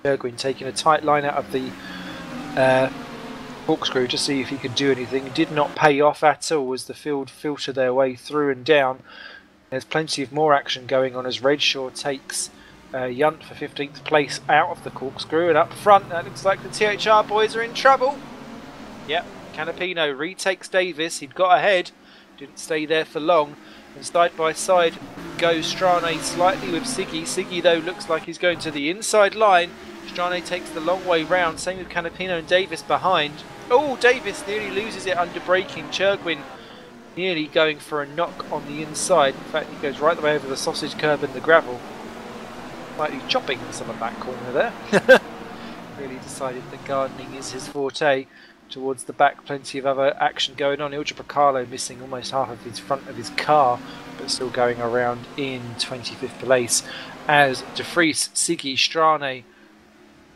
Churgwin taking a tight line out of the corkscrew to see if he could do anything. It did not pay off at all as the field filter their way through and down. There's plenty of more action going on as Redshaw takes Yunt for 15th place out of the corkscrew, and up front that looks like the THR boys are in trouble. Yep, Canapino retakes Davis. He'd got ahead, didn't stay there for long, and side by side goes Strane slightly with Siggy. Siggy though looks like he's going to the inside line. Strane takes the long way round, same with Canapino and Davis behind. Oh, Davis nearly loses it under braking. Churgwin nearly going for a knock on the inside. In fact, he goes right the way over the sausage curb and the gravel. Slightly chopping some of that corner there. Really decided that gardening is his forte. Towards the back, plenty of other action going on. Ilja Bracalo missing almost half of his front of his car, but still going around in 25th place. As De Vries, Siggy, Strane,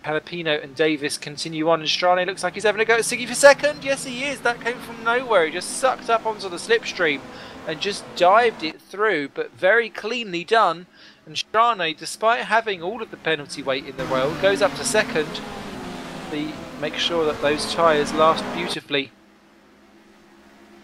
Canapino and Davis continue on, and Strane looks like he's having a go at Siggy for 2nd. Yes, he is. That came from nowhere. He just sucked up onto the slipstream and just dived it through, but very cleanly done. And Strane, despite having all of the penalty weight in the world, goes up to 2nd. Make sure that those tyres last beautifully.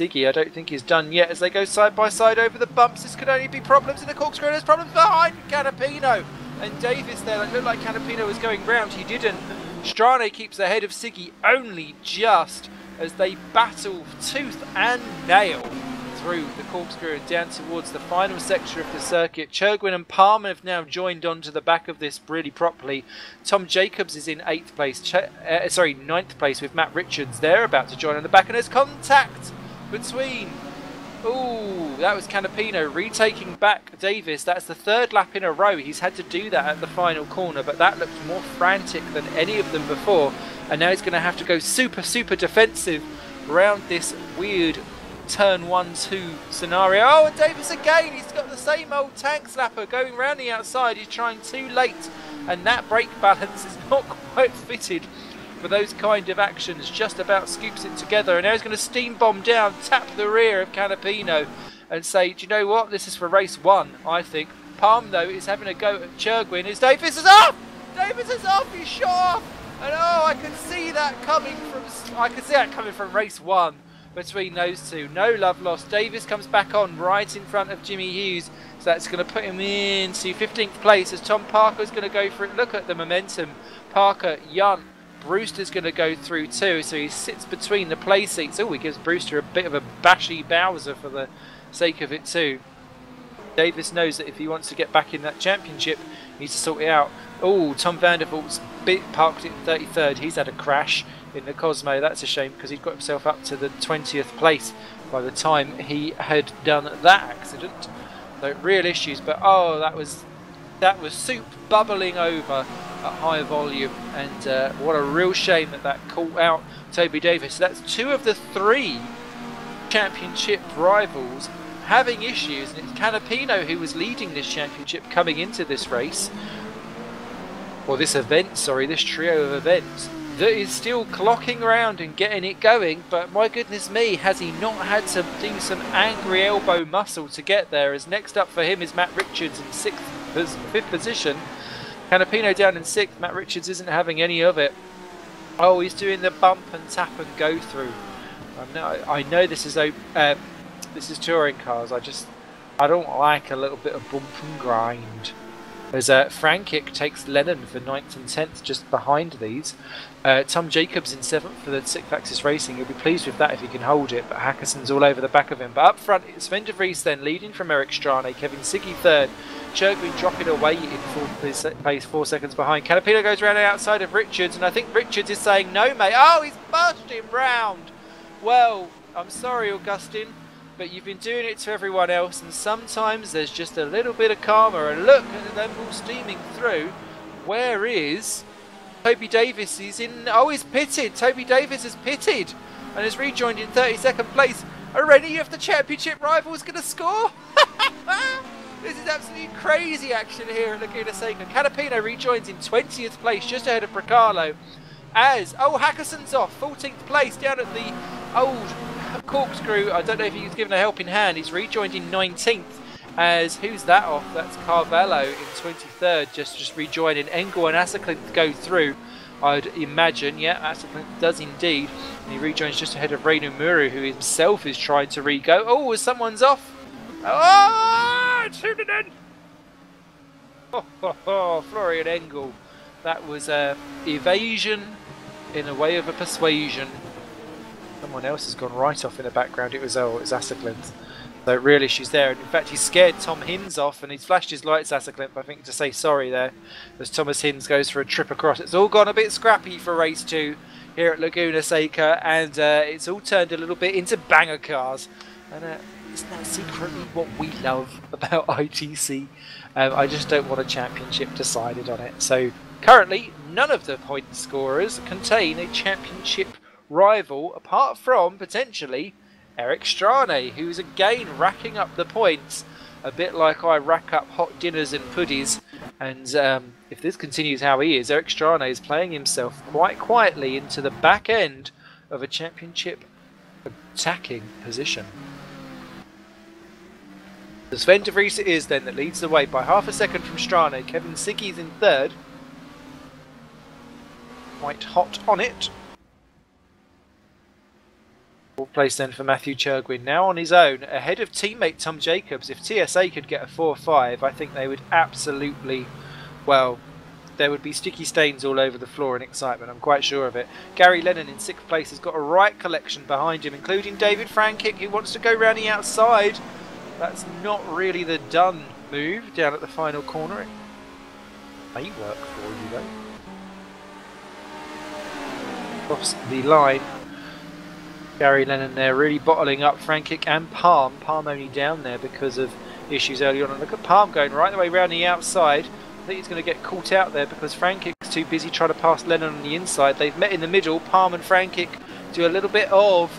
Siggy, I don't think is done yet as they go side by side over the bumps. This could only be problems in the corkscrew. There's problems behind Canapino. and Davis there, it looked like Canapino was going round, he didn't. Strane keeps ahead of Siggy only just as they battle tooth and nail through the corkscrew and down towards the final section of the circuit. Churgwin and Palmer have now joined onto the back of this really properly. Tom Jacobs is in 8th place, ninth place with Matt Richards. They're about to join on the back, and there's contact between... Ooh, that was Canapino retaking back Davis. That's the 3rd lap in a row. He's had to do that at the final corner, but that looked more frantic than any of them before. And now he's going to have to go super defensive around this weird turn 1-2 scenario. Oh, and Davis again, he's got the same old tank slapper going round the outside. He's trying too late, and that brake balance is not quite fitted for those kind of actions. Just about scoops it together, and now he's going to steam bomb down, tap the rear of Canapino and say, do you know what, this is for race 1, I think. Palm though is having a go at Churgwin as Davis is off! Davis is off, he's shot off! And oh, I can see that coming from race 1 between those two. No love lost. Davis comes back on right in front of Jimmy Hughes, so that's going to put him into 15th place as Tom Parker's going to go for it. Look at the momentum. Parker, Young, Brewster's going to go through too, so he sits between the play seats. Oh, he gives Brewster a bit of a bashy Bowser for the sake of it too. Davis knows that if he wants to get back in that championship, he needs to sort it out. Oh, Tom Vandervalt's parked in 33rd. He's had a crash in the Cosmo. That's a shame because he'd got himself up to the 20th place by the time he had done that accident. So real issues, but oh, that was soup bubbling over at high volume, and what a real shame that caught out Toby Davis. So that's 2 of the 3 championship rivals having issues, and it's Canapino who was leading this championship coming into this race, or this event, sorry, this trio of events, that is still clocking around and getting it going. But my goodness me, has he not had to do some angry elbow muscle to get there, as next up for him is Matt Richards in 5th position. Canapino down in 6th. Matt Richards isn't having any of it. Oh, he's doing the bump and tap and go through. I know this is touring cars. I don't like a little bit of bump and grind. As Frankic takes Lennon for 9th and 10th just behind these. Tom Jacobs in 7th for the 6th Axis Racing. He'll be pleased with that if he can hold it, but Hackerson's all over the back of him. But up front, it's Sven de Vries then leading from Eric Strane. Kevin Siggy 3rd. Churgwin dropping away in 4th place, 4 seconds behind. Canapino goes around the outside of Richards, and I think Richards is saying, no mate. Oh, he's burst him round. Well, I'm sorry Augustine, but you've been doing it to everyone else, and sometimes there's just a little bit of karma. And look at them all steaming through. Where is Toby Davis? He's in. Oh, he's pitted. Toby Davis has pitted and has rejoined in 32nd place. Are any of the championship rivals going to score? This is absolutely crazy action here at Laguna Seca. Canapino rejoins in 20th place, just ahead of Bracalo. As Hackerson's off 14th place down at the old corkscrew. I don't know if he's given a helping hand. He's rejoined in 19th. As who's that off? That's Carvalho in 23rd, just rejoining. Engel and Asselklint go through, I'd imagine. Yeah, Asselklint does indeed. And he rejoins just ahead of Reinu Muru, who himself is trying to re-go. Oh, someone's off. Oh, shoot it in. Florian Engel. That was evasion in a way of a persuasion. Someone else has gone right off in the background. It was Asselklint. So real issues there. And in fact, he's scared Tom Hinds off, and he's flashed his lights, Asselklint, I think, to say sorry there, as Thomas Hinds goes for a trip across. It's all gone a bit scrappy for race 2 here at Laguna Seca, and it's all turned a little bit into banger cars. And isn't that secretly what we love about ITC? I just don't want a championship decided on it. So currently, none of the point scorers contain a championship rival, apart from potentially Eric Strane, who's again racking up the points, a bit like I rack up hot dinners and puddies. And if this continues how he is, Eric Strane is playing himself quite quietly into the back end of a championship attacking position. The Sven de Vries it is then that leads the way by half a second from Strane. Kevin Siggy's in 3rd. Quite hot on it. 4th place then for Matthew Churgwin, now on his own, ahead of teammate Tom Jacobs. If TSA could get a 4-5, I think they would absolutely well, there would be sticky stains all over the floor in excitement, I'm quite sure of it. Gary Lennon in 6th place has got a right collection behind him, including David Frankick, who wants to go round the outside. That's not really the done move down at the final corner. It may work for you though. Across the line. Gary Lennon there really bottling up Frankick and Palm. Palm only down there because of issues early on. And look at Palm going right the way round the outside. I think he's going to get caught out there because Frankick's too busy trying to pass Lennon on the inside. They've met in the middle. Palm and Frankick do a little bit of...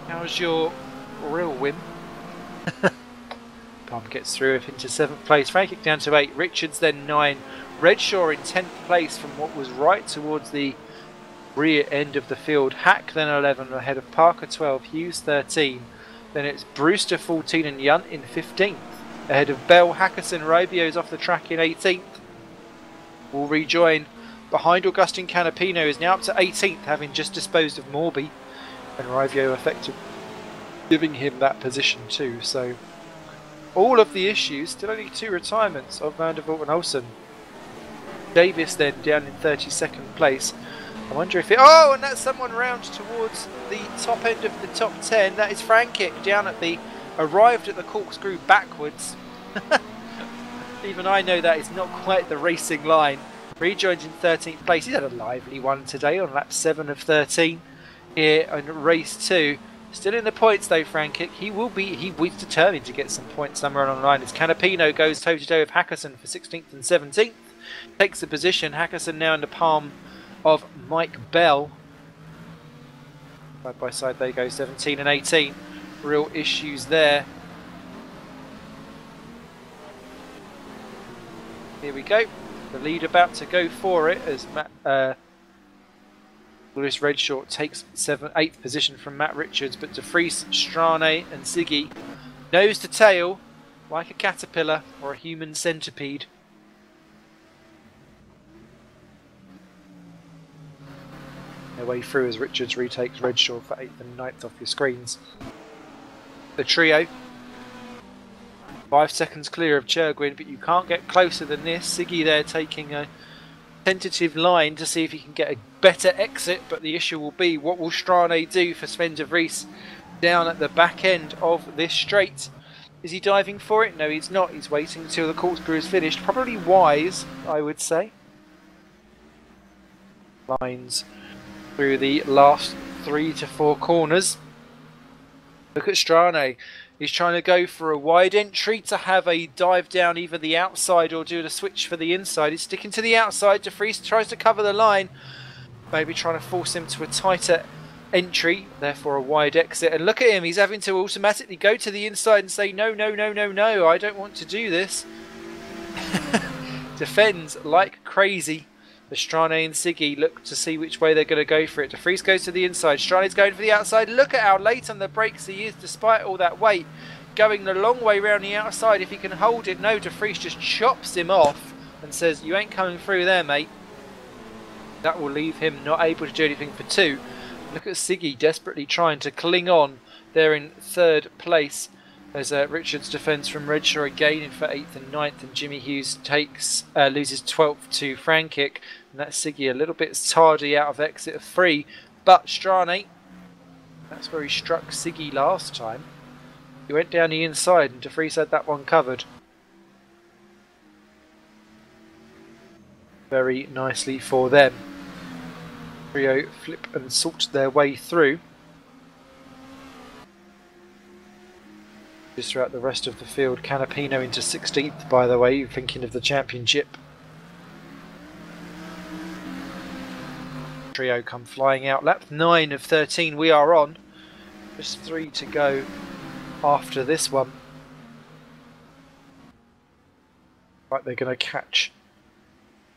How's your real whim? Palm gets through into 7th place. Frankick down to 8. Richards then 9. Redshaw in 10th place from what was right towards the rear end of the field. Hack then 11 ahead of Parker 12. Hughes 13. Then it's Brewster 14 and Yunt in 15th. Ahead of Bell, Hackerson, Robio's off the track in 18th. Will rejoin behind Augustine Canapino, is now up to 18th, having just disposed of Morby. And Robio effective, giving him that position too. So all of the issues, still only 2 retirements of Van der Vault and Olsen. Davis then down in 32nd place. I wonder if it... Oh, and that's someone round towards the top end of the top 10. That is Frankick down at the... Arrived at the corkscrew backwards. Even I know that is not quite the racing line. Rejoins in 13th place. He's had a lively one today on lap 7 of 13 here in race 2. Still in the points though, Frankick. He's determined to get some points somewhere along the line. As Canapino goes toe to toe with Hackerson for 16th and 17th. Takes the position. Hackerson now in the palm of Mike Bell. Side by side they go, 17 and 18. Real issues there. Here we go. The lead about to go for it as Lewis Redshaw takes 8th position from Matt Richards, but De Vries, Strane and Siggy nose to tail like a caterpillar or a human centipede. Their way through as Richards retakes Redshaw for 8th and 9th off your screens. The trio 5 seconds clear of Churgwin, but you can't get closer than this. Siggy there taking a tentative line to see if he can get a better exit, but the issue will be what will Strane do for Sven de Vries down at the back end of this straight. Is he diving for it? No, he's not. He's waiting until the corkscrew is finished. Probably wise, I would say. Lines through the last 3 to 4 corners. Look at Strane. He's trying to go for a wide entry to have a dive down either the outside or do the switch for the inside. He's sticking to the outside. De Vries tries to cover the line. Maybe trying to force him to a tighter entry, therefore a wide exit. And look at him. He's having to automatically go to the inside and say, no, no, no, no, no. I don't want to do this. Defends like crazy. The Strane and Siggy look to see which way they're going to go for it. De Vries goes to the inside. Strane's going for the outside. Look at how late on the brakes he is despite all that weight. Going the long way round the outside. If he can hold it, no, De Vries just chops him off and says, you ain't coming through there, mate. That will leave him not able to do anything for 2. Look at Siggy desperately trying to cling on there in 3rd place. As Richards defends from Redshaw again for 8th and 9th, and Jimmy Hughes loses 12th to Frankick, and that's Siggy a little bit tardy out of exit of 3. But Strane, that's where he struck Siggy last time. He went down the inside, and De Vries had that one covered very nicely for them. Trio flip and salt their way through. Just throughout the rest of the field. Canapino into 16th, by the way, thinking of the championship. Trio come flying out. Lap 9 of 13 we are on. Just 3 to go after this one. Like they're going to catch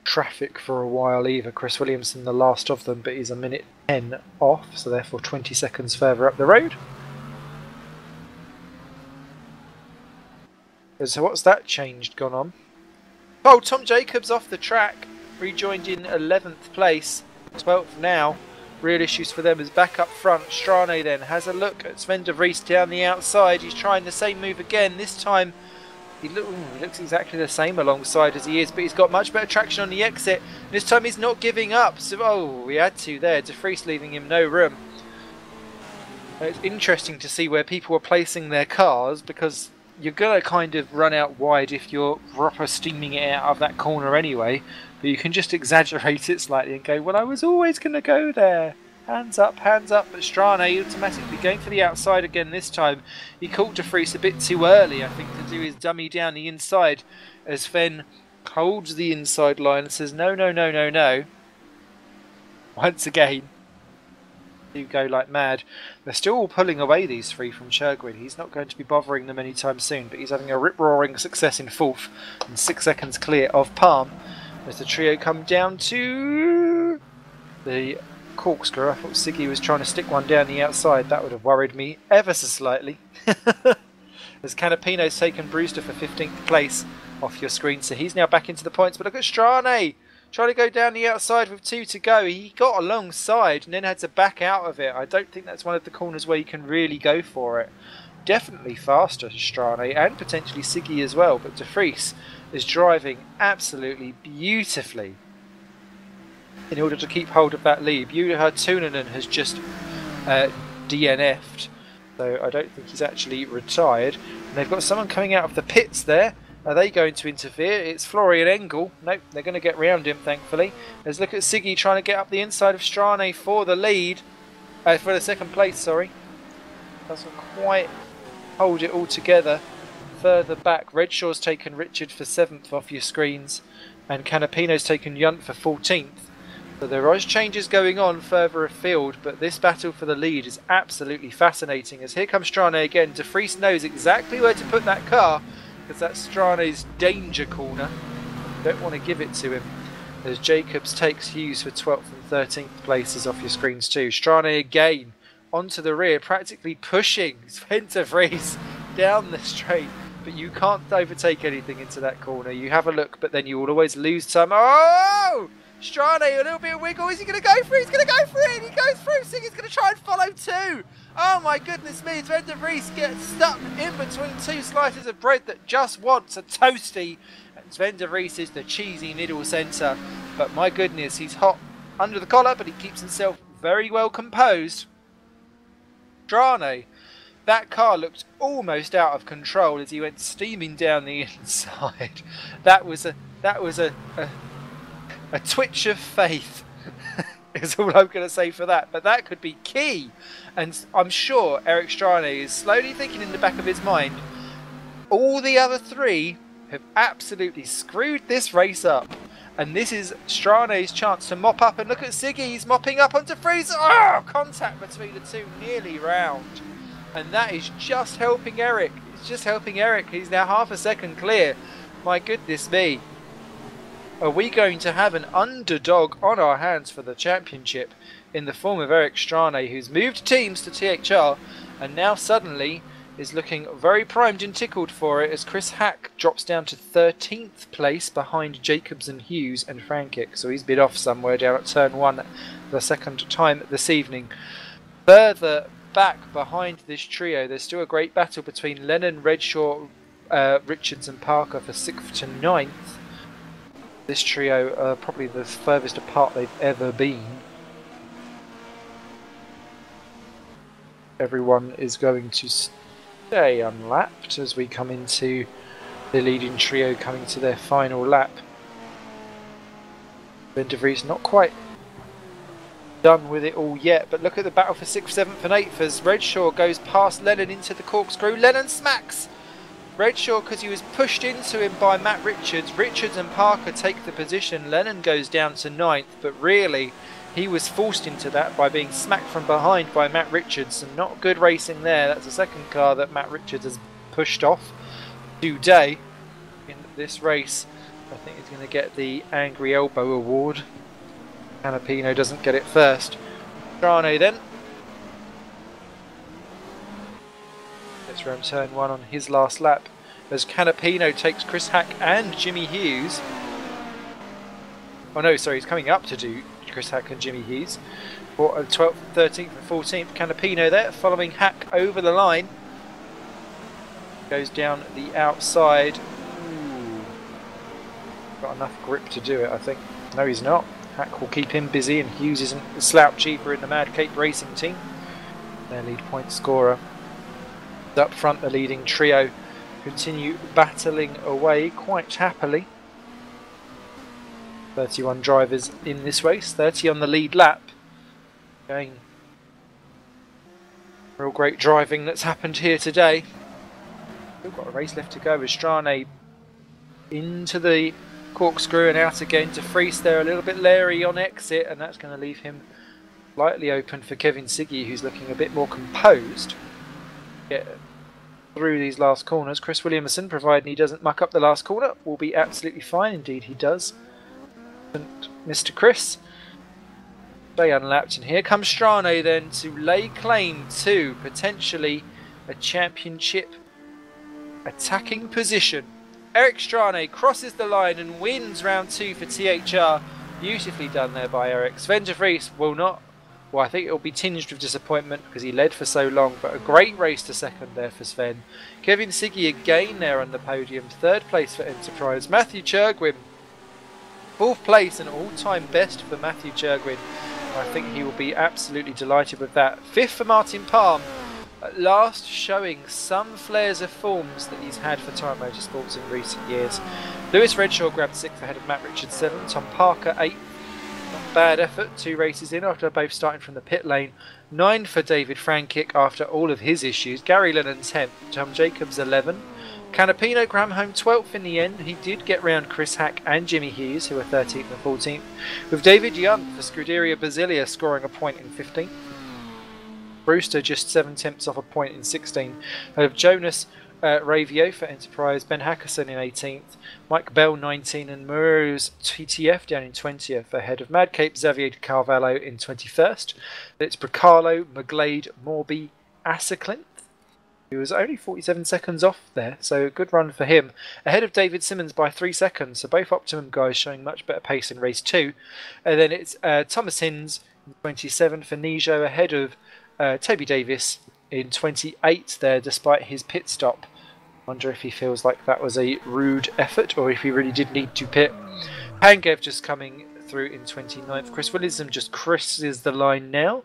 traffic for a while either. Chris Williamson the last of them, but he's a minute 10 off, so therefore 20 seconds further up the road. So what's that changed gone on? Oh, Tom Jacobs off the track, rejoined in 11th place, 12th now. Real issues for them is back up front. Strane then has a look at Sven de Vries down the outside. He's trying the same move again. This time He looks exactly the same alongside as he is, but he's got much better traction on the exit. And this time he's not giving up. So, oh, we had to there. De Vries leaving him no room. It's interesting to see where people are placing their cars, because you're going to kind of run out wide if you're proper steaming it out of that corner anyway. But you can just exaggerate it slightly and go, well, I was always going to go there. Hands up, but Strane automatically going for the outside again this time. He caught De Vries a bit too early, I think, to do his dummy down the inside, as Sven holds the inside line and says, no, no, no, no, no. Once again, you go like mad. They're still all pulling away, these three, from Shergwin. He's not going to be bothering them anytime soon, but he's having a rip-roaring success in fourth and 6 seconds clear of Palm as the trio come down to the corkscrew. I thought Siggy was trying to stick one down the outside. That would have worried me ever so slightly. As Canapino's taken Brewster for 15th place off your screen, so he's now back into the points. But look at Strane trying to go down the outside with 2 to go. He got alongside and then had to back out of it. I don't think that's one of the corners where you can really go for it. Definitely faster Strane and potentially Siggy as well, but De Vries is driving absolutely beautifully in order to keep hold of that lead. Juha Tuunanen has just DNF'd, so I don't think he's actually retired. And they've got someone coming out of the pits there. Are they going to interfere? It's Florian Engel. Nope, they're going to get round him, thankfully. Let's look at Siggy trying to get up the inside of Strane for the lead. For the second place, sorry. Doesn't quite hold it all together. Further back, Redshaw's taken Richard for 7th off your screens, and Canapino's taken Yunt for 14th. So there are changes going on further afield, but this battle for the lead is absolutely fascinating. As here comes Strane again. De Vries knows exactly where to put that car, because that's Strane's danger corner. Don't want to give it to him. As Jacobs takes Hughes for 12th and 13th places off your screens too. Strane again onto the rear, practically pushing Sven de Vries down the straight. But you can't overtake anything into that corner. You have a look, but then you will always lose time. Oh! Strane, a little bit of wiggle. Is he going to go for it? He's going to go for it. He goes through. Siggy's going to try and follow too. Oh my goodness me. Sven de Vries gets stuck in between 2 slices of bread that just wants a toasty. And Sven de Vries is the cheesy middle centre. But my goodness, he's hot under the collar, but he keeps himself very well composed. Strane. That car looked almost out of control as he went steaming down the inside. That was a twitch of faith is all I'm going to say for that. But that could be key. And I'm sure Eric Strane is slowly thinking in the back of his mind, all the other 3 have absolutely screwed this race up. And this is Strane's chance to mop up. And look at Siggy, he's mopping up onto Vries. Oh, contact between the two, nearly round. And that is just helping Eric. It's just helping Eric. He's now half a second clear. My goodness me. Are we going to have an underdog on our hands for the championship in the form of Eric Strane, who's moved teams to THR and now suddenly is looking very primed and tickled for it, as Chris Hack drops down to 13th place behind Jacobs and Hughes and Frankic. So he's been off somewhere down at turn 1 the second time this evening. Further back behind this trio, there's still a great battle between Lennon, Redshaw, Richards and Parker for 6th to 9th. This trio are probably the furthest apart they've ever been. Everyone is going to stay unlapped as we come into the leading trio coming to their final lap. Sven de Vries not quite done with it all yet, but look at the battle for 6th, 7th and 8th as Redshaw goes past Lennon into the corkscrew. Lennon smacks Redshaw because he was pushed into him by Matt Richards. Richards and Parker take the position. Lennon goes down to 9th, but really he was forced into that by being smacked from behind by Matt Richards, and not good racing there. That's the second car that Matt Richards has pushed off today in this race. I think he's going to get the Angry Elbow Award. Canapino doesn't get it first. Strane then. Let's run turn 1 on his last lap as Canapino takes Chris Hack and Jimmy Hughes. Oh no, sorry, he's coming up to do Chris Hack and Jimmy Hughes. For 12th, 13th and 14th. Canapino there, following Hack over the line. Goes down the outside. Ooh. Got enough grip to do it, I think. No, he's not. Hack will keep him busy, and Hughes isn't the slouch either in the Mad Cape Racing team. Their lead point scorer. Up front, the leading trio continue battling away quite happily. 31 drivers in this race, 30 on the lead lap. Again, real great driving that's happened here today. Still got a race left to go. Estrane into the corkscrew and out again to Freese there, a little bit leery on exit, and that's going to leave him slightly open for Kevin Siggy, who's looking a bit more composed. Get through these last corners. Chris Williamson, providing he doesn't muck up the last corner, will be absolutely fine. Indeed he does. And Mr. Chris, stay unlapped, and here comes Strane then to lay claim to potentially a championship attacking position. Eric Strane crosses the line and wins round 2 for THR. Beautifully done there by Eric. Sven de Vries will not. Well, I think it will be tinged with disappointment because he led for so long, but a great race to second there for Sven. Kevin Siggy again there on the podium. 3rd place for Enterprise. Matthew Churgwin, 4th place, an all-time best for Matthew Churgwin. I think he will be absolutely delighted with that. 5th for Martin Palm. At last showing some flares of forms that he's had for Time Motorsports in recent years. Lewis Redshaw grabbed 6th ahead of Matt Richards 7th. Tom Parker 8th. Not bad effort, 2 races in after both starting from the pit lane. 9 for David Frankic after all of his issues. Gary Lennon 10th. Tom Jacobs 11th. Canapino Graham home 12th in the end. He did get round Chris Hack and Jimmy Hughes, who were 13th and 14th. With David Young for Scuderia Basilia scoring a point in 15th. Brewster just 7/10 off a point in 16th. Of Jonas Ravio for Enterprise, Ben Hackerson in 18th, Mike Bell 19th, and Muru's TTF down in 20th, ahead of Mad Cape Xavier Carvalho in 21st. It's Bracalo, McGlade, Morby, Asserclinth, who was only 47 seconds off there, so a good run for him. Ahead of David Simmons by 3 seconds, so both Optimum guys showing much better pace in race 2. And then it's Thomas Hinds in 27th for Nijo, ahead of Toby Davis in 28th there, despite his pit stop. Wonder if he feels like that was a rude effort, or if he really did need to pit. Pangev just coming through in 29th. Chris Williamson just crosses the line now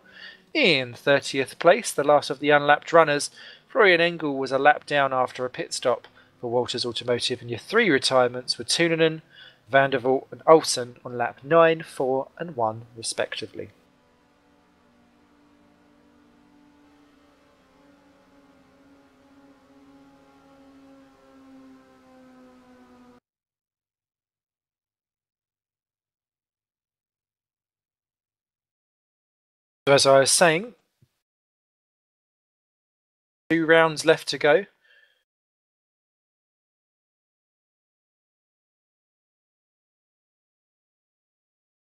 in 30th place, the last of the unlapped runners. Florian Engel was a lap down after a pit stop for Walters Automotive, and your 3 retirements were Tunanen, Vandervoort and Olsen on lap 9, 4 and 1 respectively. So as I was saying, 2 rounds left to go.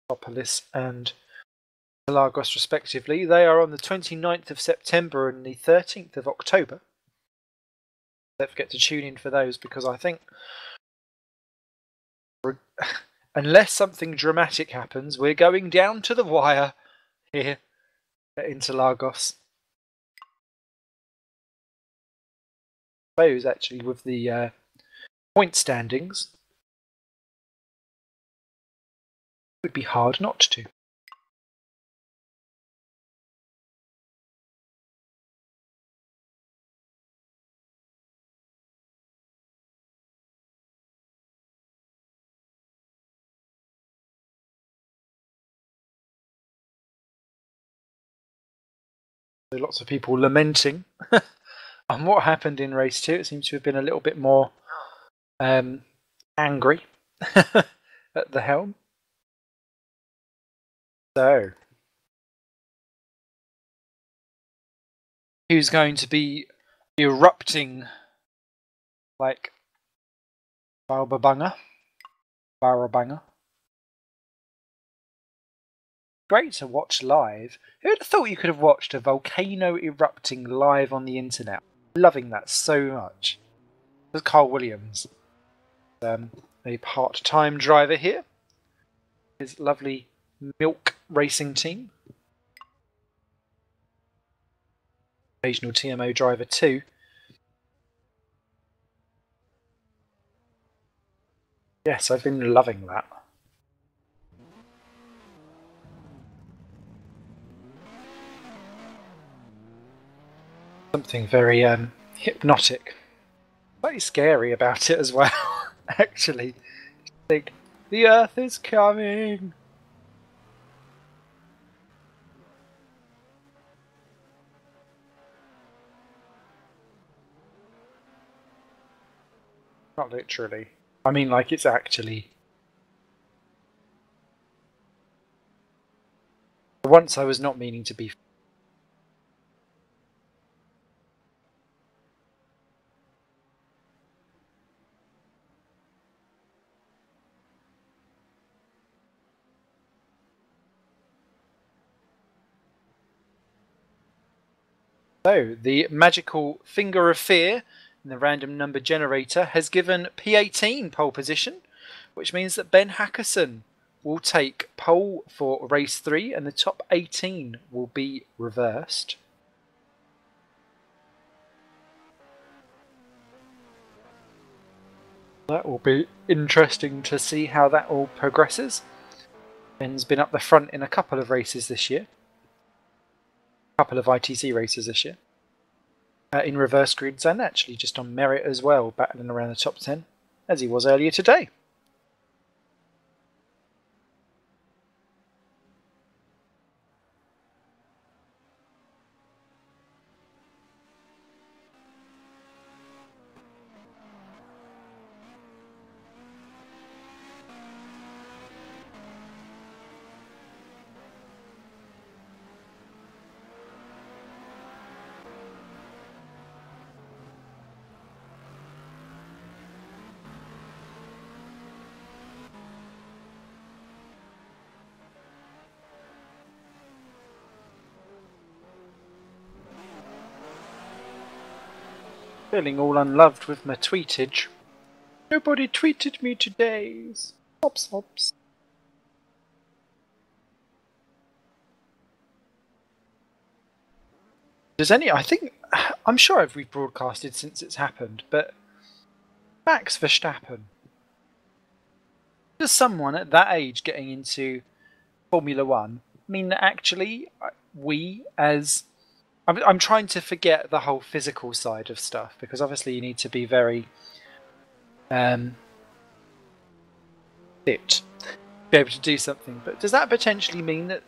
Metropolis and Lagos respectively. They are on the 29th of September and the 13th of October. Don't forget to tune in for those, because I think unless something dramatic happens, we're going down to the wire here at Interlagos. I suppose actually with the point standings, it would be hard not to. Lots of people lamenting on what happened in race 2. It seems to have been a little bit more angry at the helm. So, who's going to be erupting like Barabanga? Great to watch live. Who would have thought you could have watched a volcano erupting live on the internet? Loving that so much. There's Carl Williams, a part-time driver here. His lovely Milk Racing team. Occasional TMO driver too. Yes, I've been loving that. Something very hypnotic, slightly scary about it as well. Actually, think the Earth is coming. Not literally. I mean, like it's actually. Once I was not meaning to be. So, the magical finger of fear in the random number generator has given P18 pole position, which means that Ben Hackerson will take pole for race 3 and the top 18 will be reversed. That will be interesting to see how that all progresses. Ben's been up the front in a couple of races this year. A couple of ITC races this year. In reverse grids and actually just on merit as well, battling around the top 10, as he was earlier today. Feeling all unloved with my tweetage. Nobody tweeted me today. Sops, sops. Does any? I'm sure I've rebroadcasted since it's happened, but Max Verstappen. Does someone at that age getting into Formula One mean that actually we as I'm trying to forget the whole physical side of stuff because obviously you need to be very fit to be able to do something. But does that potentially mean that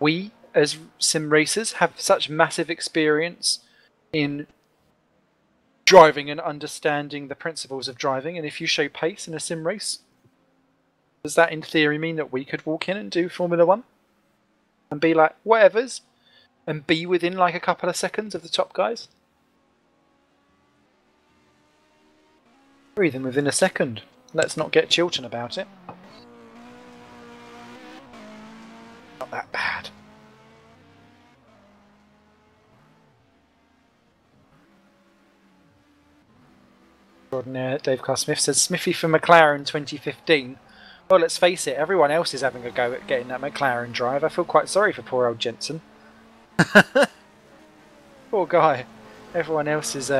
we as sim racers have such massive experience in driving and understanding the principles of driving? And if you show pace in a sim race, does that in theory mean that we could walk in and do Formula One and be like whatevers and be within like a couple of seconds of the top guys? Or even within a second. Let's not get Chilton about it. Not that bad. Dave Carr Smith says Smithy for McLaren 2015. Well, let's face it, everyone else is having a go at getting that McLaren drive. I feel quite sorry for poor old Jensen. Poor guy. Everyone else is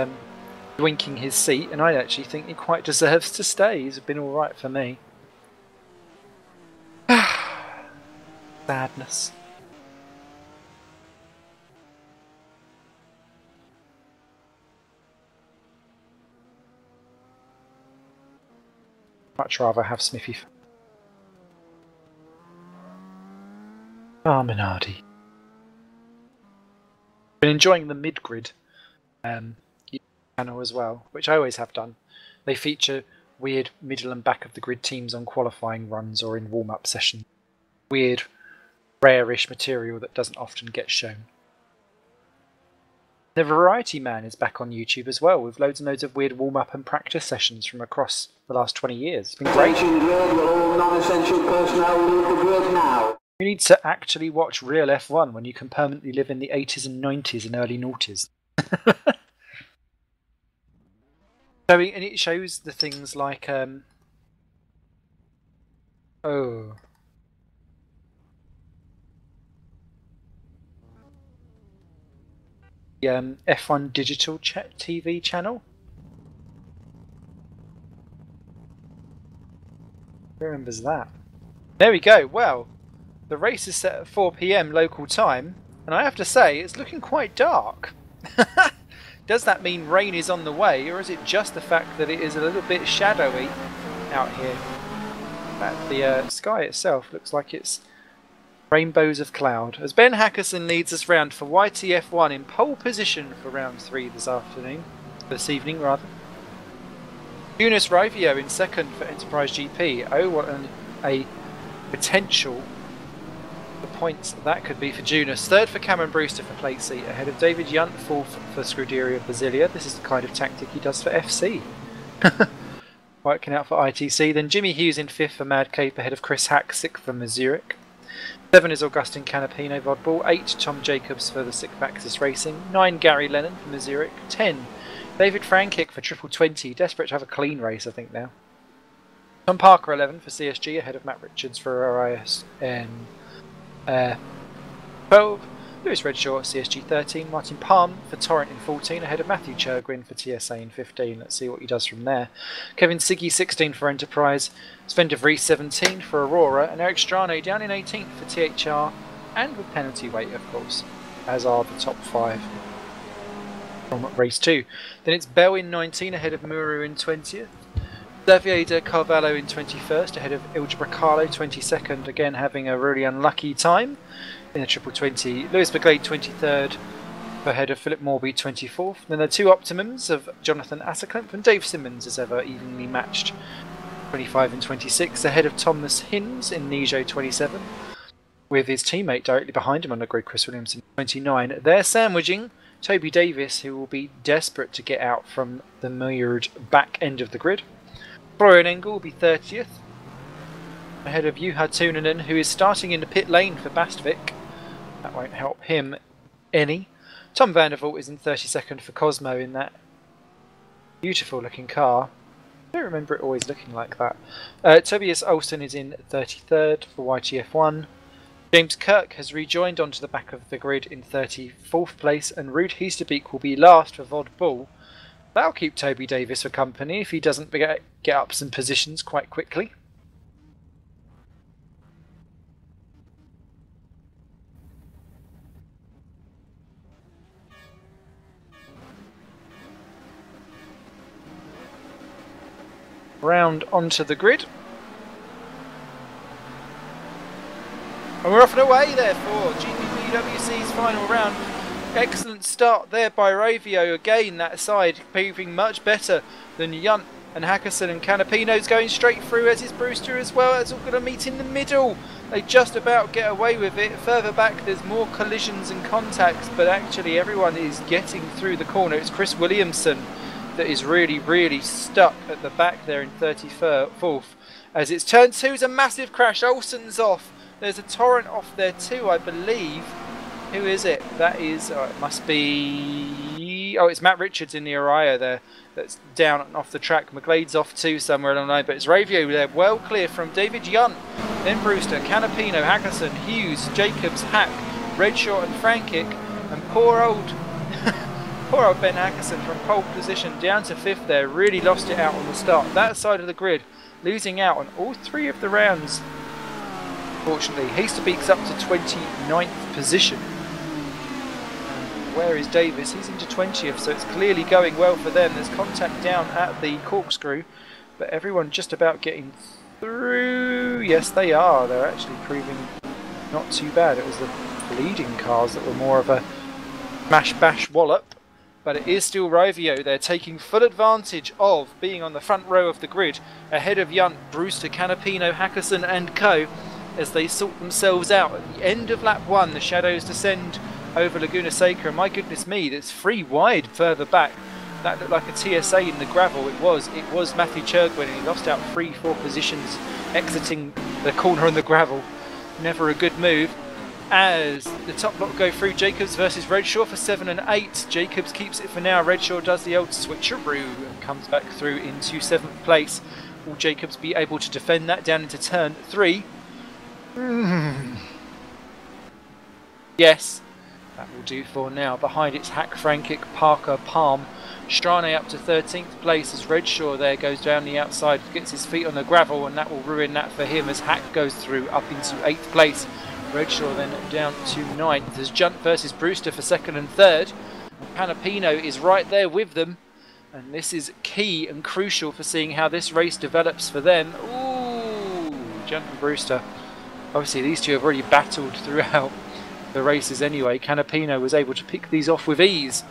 winking his seat, and I actually think he quite deserves to stay. He's been alright for me. Sadness. Much rather have Smithy. Minardi. Been enjoying the mid-grid channel as well, which I always have done. They feature weird middle and back of the grid teams on qualifying runs or in warm-up sessions. Weird, rare-ish material that doesn't often get shown. The Variety Man is back on YouTube as well, with loads and loads of weird warm-up and practice sessions from across the last 20 years. It's been great. Attention grid, all non-essential personnel leave the grid now. You need to actually watch real F1 when you can permanently live in the 80s and 90s and early noughties. So, and it shows the things like the F1 digital TV channel. Who remembers that? There we go. Well, the race is set at 4 PM local time, and I have to say it's looking quite dark. Does that mean rain is on the way, or is it just the fact that it is a little bit shadowy out here? The sky itself looks like it's rainbows of cloud. As Ben Hackerson leads us round for YTF1 in pole position for round 3 this evening rather. Eunice Rivio in second for Enterprise GP. Oh, what a potential the points that could be for Eunice. Third for Cameron Brewster for plate seat, ahead of David Yunt. Fourth for Scuderia Basilia. This is the kind of tactic he does for FC. Working out for ITC. Then Jimmy Hughes in fifth for Mad Cape, ahead of Chris Hack, sixth for Mazurek. 7 is Augustin Canapino Vodball. 8 Tom Jacobs for the Sixth Axis Racing. 9 Gary Lennon for Mazurek. 10 David Frankic for Triple 20. Desperate to have a clean race, I think, now. Tom Parker 11 for CSG, ahead of Matt Richards for RIS in 12. Lewis Redshaw CSG 13. Martin Palm for Torrent in 14, ahead of Matthew Churgwin for TSA in 15. Let's see what he does from there. Kevin Siggy 16 for Enterprise. Sven de Vries 17 for Aurora, and Eric Strane down in 18th for THR, and with penalty weight, of course, as are the top 5 from race 2. Then it's Bell in 19, ahead of Muru in 20th. Xavier de Carvalho in 21st, ahead of Ilja Bracalo 22nd, again having a really unlucky time in the Triple 20. Lewis McGlade 23rd, ahead of Philip Morby 24th. Then the 2 Optimums of Jonathan Asserclamp and Dave Simmons, as ever, evenly matched, 25 and 26, ahead of Thomas Hinds in Nijo 27, with his teammate directly behind him on the grid, Chris Williamson 29. They're sandwiching Toby Davis, who will be desperate to get out from the mirrored back end of the grid. Florian Engel will be 30th, ahead of Juha Tuunanen, who is starting in the pit lane for Bastvik. That won't help him any. Tom Vandervoort is in 32nd for Cosmo in that beautiful looking car. I don't remember it always looking like that. Tobias Olsen is in 33rd for YTF1. James Kirk has rejoined onto the back of the grid in 34th place, and Ruud Heesterbeek will be last for Vod Bull. That'll keep Toby Davis for company if he doesn't get up some positions quite quickly. Round onto the grid. And we're off and away there for GPVWC's final round. Excellent start there by Ravio. Again, that side proving much better than Yunt and Hackerson, and Canapino's going straight through, as is Brewster as well. It's all going to meet in the middle. They just about get away with it. Further back there's more collisions and contacts, but actually everyone is getting through the corner. It's Chris Williamson that is really stuck at the back there in 34th. As it's turn 2's a massive crash. Olsen's off. There's a Torrent off there too, I believe. Who is it? That is, it must be, it's Matt Richards in the Araya there. That's down and off the track. McGlade's off too somewhere along the line, but it's Ravio there, well clear from David Yunt. Then Brewster, Canapino, Hackerson, Hughes, Jacobs, Hack, Redshaw and Frankic, and poor old Ben Hackerson from pole position down to 5th there. Really lost it out on the start. That side of the grid, losing out on all 3 of the rounds. Fortunately, Heesterbeek's up to 29th position. Where is Davis? He's into 20th, so it's clearly going well for them. There's contact down at the corkscrew, but everyone just about getting through. Yes, they are. They're actually proving not too bad. It was the leading cars that were more of a mash bash wallop, but it is still Rovio. They're taking full advantage of being on the front row of the grid, ahead of Yunt, Brewster, Canapino, Hackerson and co, as they sort themselves out. At the end of lap 1, the shadows descend over Laguna Seca, and my goodness me, that's 3 wide further back. That looked like a TSA in the gravel. It was Matthew Churgwin, and he lost out 3-4 positions exiting the corner on the gravel. Never a good move. As the top lot go through, Jacobs versus Redshaw for 7 and 8. Jacobs keeps it for now. Redshaw does the old switcheroo and comes back through into 7th place. Will Jacobs be able to defend that down into turn 3? Yes, that will do for now. Behind it's Hack, Frankic, Parker, Palm, Strane up to 13th place as Redshaw there goes down the outside, gets his feet on the gravel, and that will ruin that for him as Hack goes through up into 8th place. Redshaw then down to 9th. There's Junt versus Brewster for 2nd and 3rd. Canapino is right there with them, and this is key and crucial for seeing how this race develops for them. Ooh, Junt and Brewster. Obviously these two have already battled throughout the races anyway. Canapino was able to pick these off with ease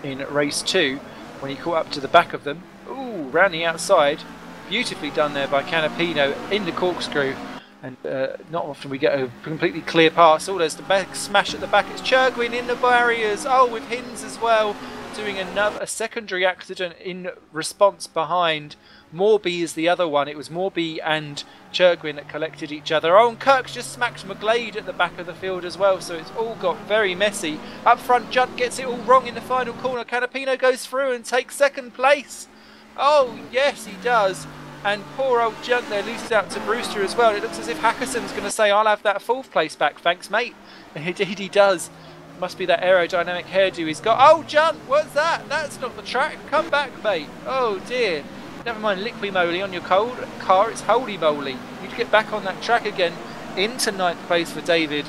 in race 2 when he caught up to the back of them. Ooh, round the outside. Beautifully done there by Canapino in the corkscrew. And not often we get a completely clear pass. Oh, there's the back smash at the back. It's Churgwin in the barriers. Oh, with Hinds as well, doing a secondary accident in response behind. Morby is the other one. It was Morby and Churgwin that collected each other. Oh, and Kirk just smacked McGlade at the back of the field as well, so it's all got very messy. Up front, Junt gets it all wrong in the final corner. Canapino goes through and takes 2nd place. Oh, yes, he does. And poor old Junt there loses out to Brewster as well. It looks as if Hackerson's going to say, I'll have that 4th place back, thanks mate. And indeed he does. Must be that aerodynamic hairdo he's got. Oh, Junt, what's that? That's not the track. Come back, mate. Oh dear. Never mind liquidy moly on your cold car, it's holy moly. You need to get back on that track again. Into 9th place for David.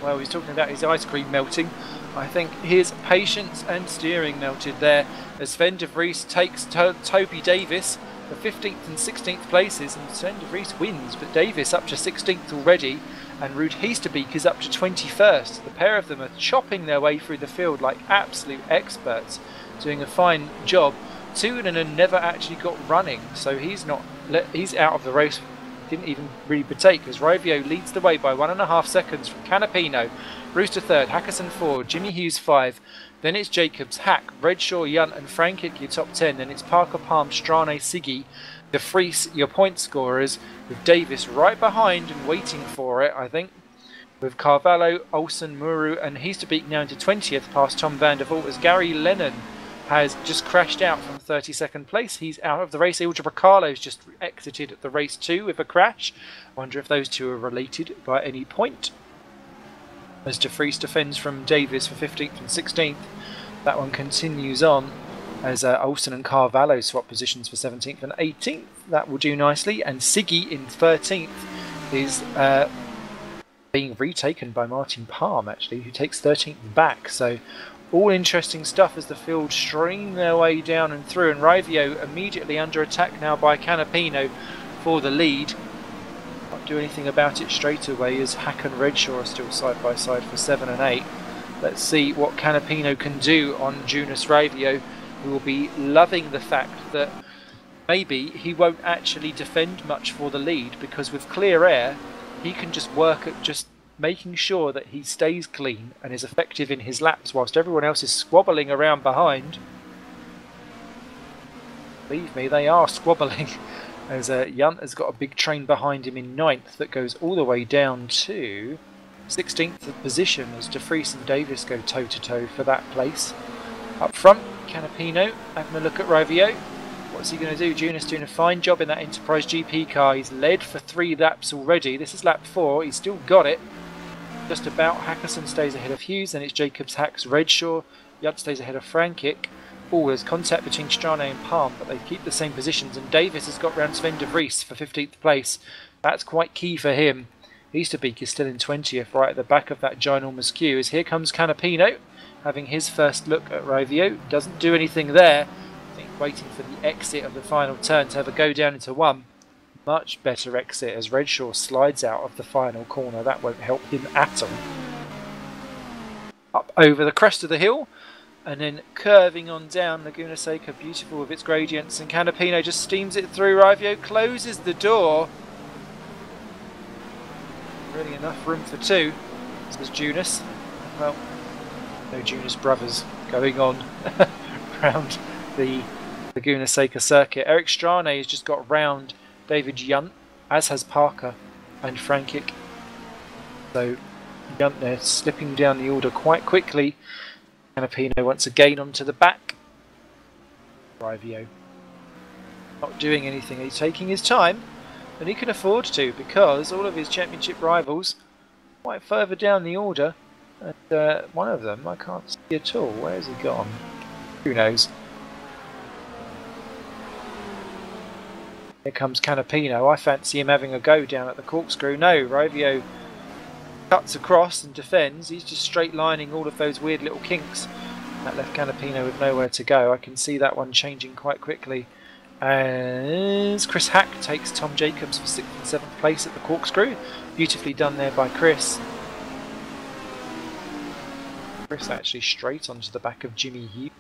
Well, he's talking about his ice cream melting. I think his patience and steering melted there as Sven de Vries takes Toby Davis for 15th and 16th places, and Sven de Vries wins, but Davis up to 16th already, and Ruud Heesterbeek is up to 21st. The pair of them are chopping their way through the field like absolute experts, doing a fine job. Tuunanen never actually got running, so he's out of the race. Didn't even really partake as Rivio leads the way by 1.5 seconds from Canapino. Brewster 3rd, Hackerson 4, Jimmy Hughes 5. Then it's Jacobs, Hack, Redshaw, Junt and Frankic your top 10. Then it's Parker, Palm, Strane, Siggy, De Vries your point scorers, with Davis right behind and waiting for it, I think. With Carvalho, Olsen, Muru and Heesterbeek now into 20th past Tom van der Voort as Gary Lennon has just crashed out from 32nd place. He's out of the race. Ilja Bracalo's just exited the race too with a crash. Wonder if those two are related by any point. As De Vries defends from Davis for 15th and 16th. That one continues on as Olsen and Carvalho swap positions for 17th and 18th. That will do nicely. And Siggy in 13th is being retaken by Martin Palm, actually, who takes 13th back. So all interesting stuff as the field stream their way down and through, and Rivio immediately under attack now by Canapino for the lead. Not do anything about it straight away as Hack and Redshaw are still side by side for 7 and 8. Let's see what Canapino can do on Jonas Rivio, who will be loving the fact that maybe he won't actually defend much for the lead, because with clear air he can just work at just making sure that he stays clean and is effective in his laps whilst everyone else is squabbling around behind. Believe me, they are squabbling as Junt has got a big train behind him in 9th that goes all the way down to 16th position as De Vries and Davis go toe to toe for that place. Up front, Canapino having a look at Rivio. What's he going to do? Jonas doing a fine job in that Enterprise GP car. He's led for 3 laps already. This is lap 4. He's still got it. Just about. Hackerson stays ahead of Hughes, and it's Jacobs, Hacks, Redshaw. Junt stays ahead of Frankic. Oh, there's contact between Strane and Palm, but they keep the same positions, and Davis has got round Sven de Vries for 15th place. That's quite key for him. Heesterbeek is still in 20th, right at the back of that ginormous queue, as here comes Canapino, having his first look at Rivio. Doesn't do anything there. I think waiting for the exit of the final turn to have a go down into 1. Much better exit as Redshaw slides out of the final corner. That won't help him at all. Up over the crest of the hill and then curving on down. Laguna Seca, beautiful with its gradients, and Canapino just steams it through. Rivio closes the door. Really enough room for 2. Says Jonas. Well, no Jonas brothers going on around the Laguna Seca circuit. Eric Strane has just got round David Junt, as has Parker and Frankic. So Junt there slipping down the order quite quickly. Canapino once again onto the back. Rivio not doing anything. He's taking his time, and he can afford to, because all of his championship rivals are quite further down the order. And one of them I can't see at all. Where's he gone? Who knows? Here comes Canapino. I fancy him having a go down at the corkscrew. No, Rovio cuts across and defends. He's just straight lining all of those weird little kinks. That left Canapino with nowhere to go. I can see that one changing quite quickly. As Chris Hack takes Tom Jacobs for 6th and 7th place at the corkscrew. Beautifully done there by Chris. Chris actually straight onto the back of Jimmy Hughes.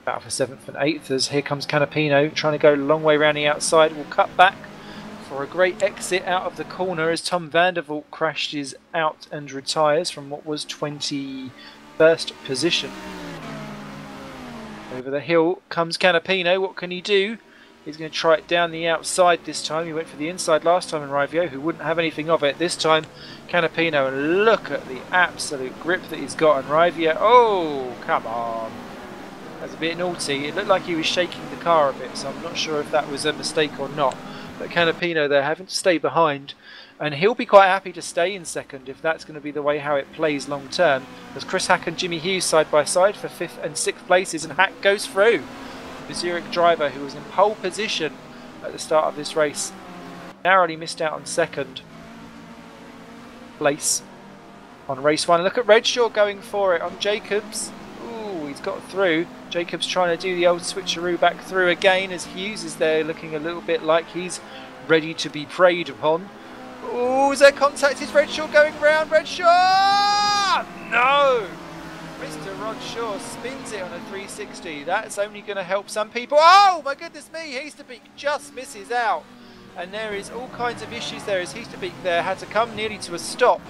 Out for 7th and 8th as here comes Canapino trying to go a long way around the outside. Will cut back for a great exit out of the corner as Tom Vandervoort crashes out and retires from what was 21st position. Over the hill comes Canapino. What can he do? He's going to try it down the outside this time. He went for the inside last time in Rovio, who wouldn't have anything of it. This time, Canapino, and look at the absolute grip that he's got on Rovio. Oh, come on. That's a bit naughty. It looked like he was shaking the car a bit, so I'm not sure if that was a mistake or not. But Canapino there having to stay behind, and he'll be quite happy to stay in second if that's going to be the way how it plays long term. As Chris Hack and Jimmy Hughes side by side for 5th and 6th places, and Hack goes through. The Zurich driver who was in pole position at the start of this race narrowly missed out on 2nd place on race 1. Look at Redshaw going for it on Jacobs. Ooh, he's got through. Jacobs trying to do the old switcheroo back through again as Hughes is there looking a little bit like he's ready to be preyed upon. Ooh, is there contact? Is Redshaw going round? Redshaw! No! Mr. Rod Shaw spins it on a 360. That's only going to help some people. Oh my goodness me! Heasterbeek just misses out. And there is all kinds of issues there as Heasterbeek there had to come nearly to a stop.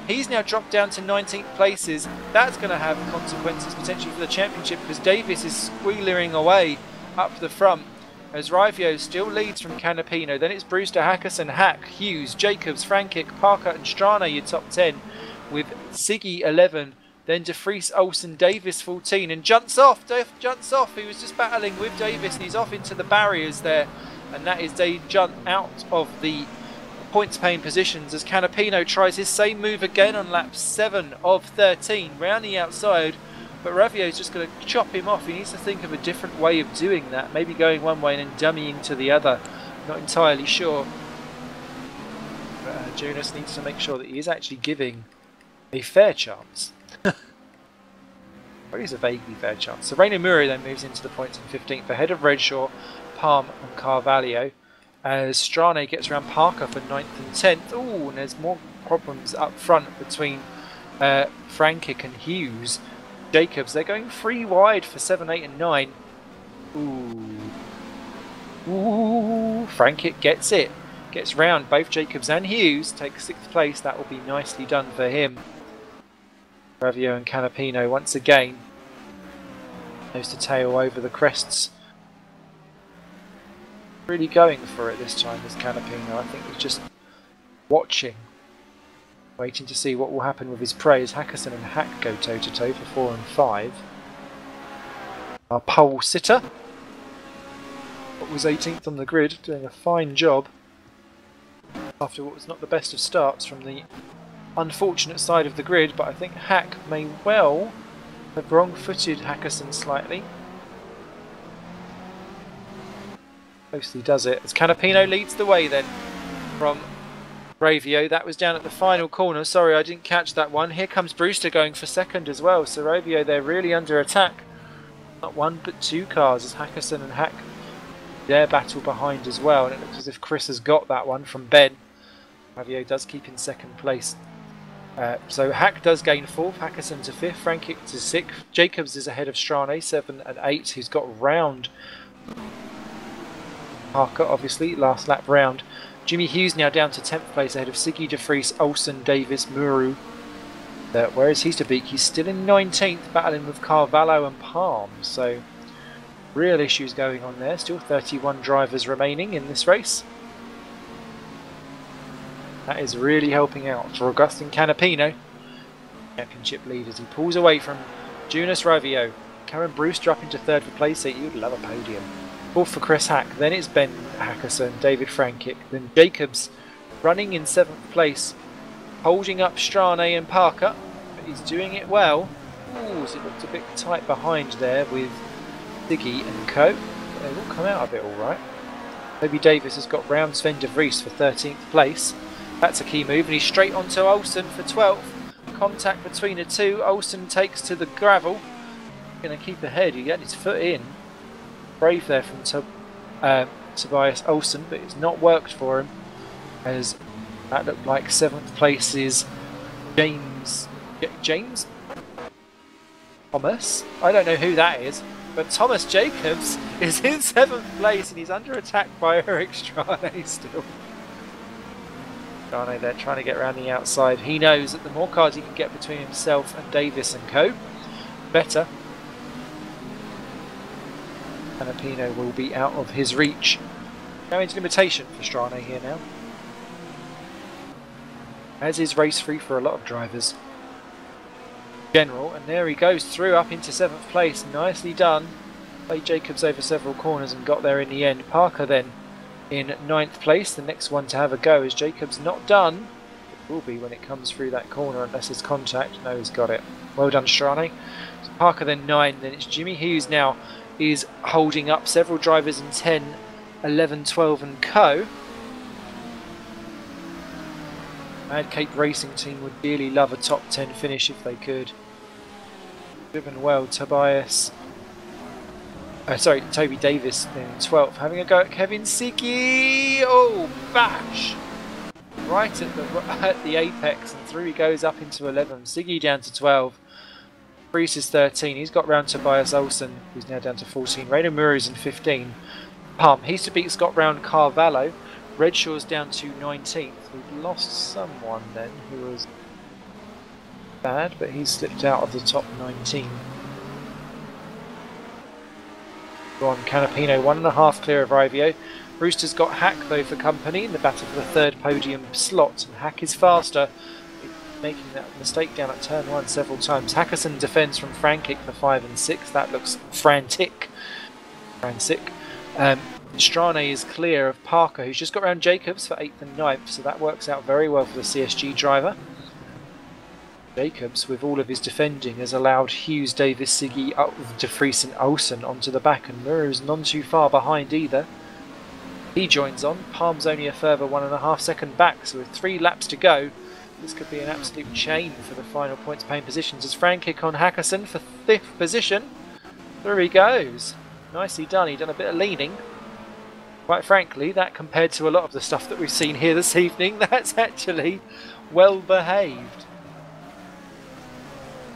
He's now dropped down to 19th places. That's going to have consequences potentially for the championship because Davis is squealing away up the front as Rovio still leads from Canapino. Then it's Brewster, Hackerson, Hack, Hughes, Jacobs, Frankic, Parker and Strana, your top 10 with Siggy 11. Then De Vries, Olsen, Davis 14 and jumps off. Jumps off. He was just battling with Davis and he's off into the barriers there. And that is Dave Junt out of the points paying positions as Canapino tries his same move again on lap 7 of 13 round the outside. But Rovio's just going to chop him off. He needs to think of a different way of doing that. Maybe going one way and then dummying to the other. Not entirely sure. But Jonas needs to make sure that he is actually giving a fair chance. Or is a vaguely fair chance. So Reino Muro then moves into the points in 15th ahead of Redshaw, Palm and Carvalho as Strane gets around Parker for 9th and 10th. Ooh, and there's more problems up front between Frankic and Hughes. Jacobs, they're going 3 wide for 7, 8 and 9. Ooh, Frankic gets it. Gets round both Jacobs and Hughes, takes 6th place. That will be nicely done for him. Rovio and Canapino once again nose to tail over the crests. Really going for it this time as Canapino. I think he's just watching, waiting to see what will happen with his prey as Hackerson and Hack go toe to toe for 4 and 5. Our pole sitter, what was 18th on the grid, doing a fine job after what was not the best of starts from the unfortunate side of the grid, but I think Hack may well have wrong-footed Hackerson slightly. Mostly does it as Canapino leads the way then from Rovio. That was down at the final corner. Sorry, I didn't catch that one. Here comes Brewster going for 2nd as well. So Rovio, they're really under attack. Not 1 but 2 cars as Hackerson and Hack their battle behind as well. And it looks as if Chris has got that one from Ben. Rovio does keep in 2nd place. So Hack does gain 4th, Hackerson to 5th, Frankic to 6th. Jacobs is ahead of Strane, 7 and 8, who's got round Parker, obviously, last lap round. Jimmy Hughes now down to 10th place ahead of Siggy, De Vries, Olsen, Davis, Muru. Whereas Heasterbeek, he's still in 19th, battling with Carvalho and Palm. So, real issues going on there. Still 31 drivers remaining in this race. That is really helping out for Augustin Canapino. Championship lead as he pulls away from Jonas Rovio. Karen Brewster up into 3rd for place 8. You'd love a podium. 4th for Chris Hack. Then it's Ben Hackerson, David Frankic. Then Jacobs running in 7th place. Holding up Strane and Parker. But he's doing it well. Ooh, so it looked a bit tight behind there with Siggy and Co. They will come out of it all right. Toby Davis has got round Sven de Vries for 13th place. That's a key move, and he's straight onto Olsen for 12th. Contact between the two. Olsen takes to the gravel. Going to keep ahead. He got his foot in. Brave there from Tobias Olsen, but it's not worked for him, as that looked like 7th place is James Thomas. I don't know who that is, but Thomas Jacobs is in 7th place and he's under attack by Eric Strane still. Strane there trying to get around the outside. He knows that the more cars he can get between himself and Davis and Co, better. Canapino will be out of his reach. Now into limitation for Strane here now. As is race free for a lot of drivers. General, and there he goes through up into 7th place. Nicely done. Played Jacobs over several corners and got there in the end. Parker then in 9th place. The next one to have a go is Jacobs not done. It will be when it comes through that corner unless it's contact. No, he's got it. Well done, Strane. So Parker then 9. Then it's Jimmy Hughes now is holding up several drivers in 10, 11, 12 and Co. Mad Cape Racing Team would dearly love a top 10 finish if they could. Driven well, Toby Davis in 12th. Having a go at Kevin Siggy. Oh, bash! Right at the apex, and through he goes up into 11. Siggy down to 12. Vries is 13. He's got round Tobias Olsen, who's now down to 14. Rainer Muru's in 15. Palm. He's to beat Scott round Carvalho. Redshaw's down to 19th. We've lost someone then who was bad, but he's slipped out of the top 19. Go on, Canapino, 1.5 clear of Rivio. Brewster's got Hack though for company in the battle for the 3rd podium slot, and Hack is faster, making that mistake down at turn 1 several times. Hackerson defends from Frankic for 5 and 6. That looks frantic. Strane is clear of Parker, who's just got round Jacobs for 8th and 9th, so that works out very well for the CSG driver. Jacobs, with all of his defending, has allowed Hughes, Davis, Siggy, de Vries and Olsen onto the back, and Muru's none too far behind either. He joins on. Palm's only a further 1.5 second back, so with 3 laps to go, this could be an absolute chain for the final points paying positions. As Frankic on Hackerson for 5th position. There he goes. Nicely done. He's done a bit of leaning. Quite frankly, that compared to a lot of the stuff that we've seen here this evening, that's actually well behaved.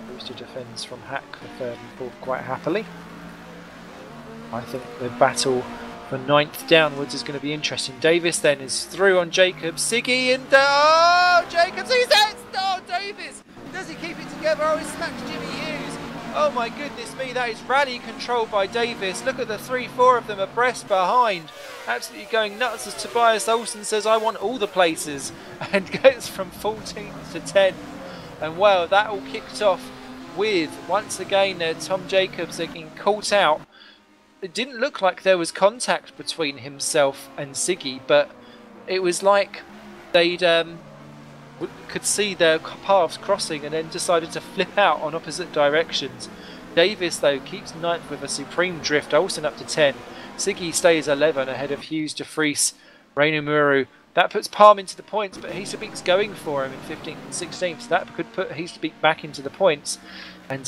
Brewster defends from Hack for 3rd and 4th quite happily. I think the battle for 9th downwards is going to be interesting. Davis then is through on Jacobs. Siggy and oh, Jacobs, he's there! Oh, Davis! Does he keep it together? Oh, he smacked Jimmy Hughes. Oh my goodness me, that is rally control by Davis. Look at the 3-4 of them abreast behind. Absolutely going nuts as Tobias Olsen says, I want all the places. And gets from 14th to 10th. And well, that all kicked off with, once again there, Tom Jacobs getting caught out. It didn't look like there was contact between himself and Siggy, but it was like they'd could see their paths crossing and then decided to flip out on opposite directions. Davis though keeps 9th with a supreme drift. Olsen up to 10. Siggy stays 11 ahead of Hughes, de Vries, Rainer Muru. That puts Palm into the points, but Heasterbeek's going for him in 15th and 16th, so that could put Heasterbeek back into the points. And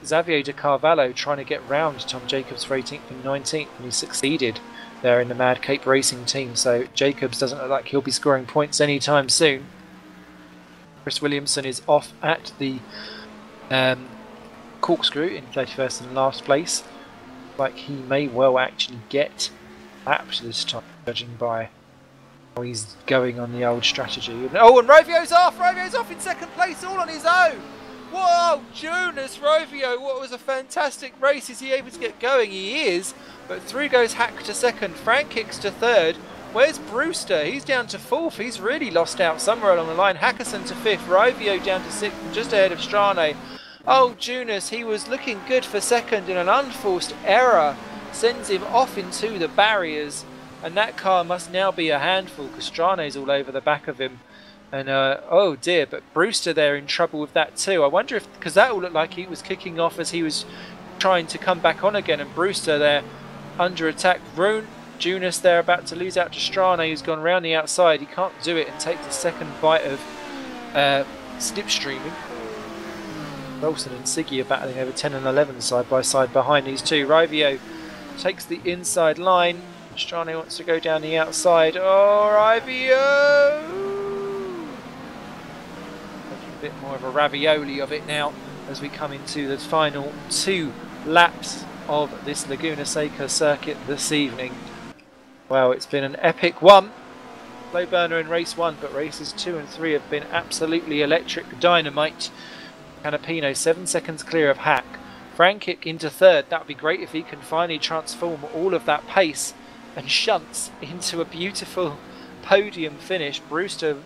Xavier de Carvalho trying to get round Tom Jacobs for 18th and 19th, and he succeeded there in the Mad Cape Racing team. So Jacobs doesn't look like he'll be scoring points anytime soon. Chris Williamson is off at the corkscrew in 31st and last place. Like he may well actually get lapped this time, judging by how he's going on the old strategy. Oh, and Rovio's off! Rovio's off in 2nd place, all on his own! Whoa, Jonas Rovio, what was a fantastic race. Is he able to get going? He is, but through goes Hack to 2nd, Frankic's to 3rd. Where's Brewster? He's down to 4th. He's really lost out somewhere along the line. Hackerson to 5th. Rovio down to 6th, just ahead of Strane. Oh, Jonas, he was looking good for 2nd, and an unforced error sends him off into the barriers. And that car must now be a handful because Strane's all over the back of him. And oh dear, but Brewster there in trouble with that too. I wonder if, because that all looked like he was kicking off as he was trying to come back on again, and Brewster there under attack. Rune Junis there about to lose out to Strane, who's gone round the outside. He can't do it and takes the second bite of slipstreaming. Wilson and Siggy are battling over 10 and 11 side by side behind these two. Rivio takes the inside line. Strane wants to go down the outside. Oh, Rivio! Making a bit more of a ravioli of it now as we come into the final 2 laps of this Laguna Seca circuit this evening. Well, it's been an epic one. Slow burner in race 1, but races 2 and 3 have been absolutely electric dynamite. Canapino 7 seconds clear of Hack. Frankic into third. That would be great if he can finally transform all of that pace and shunts into a beautiful podium finish. Brewster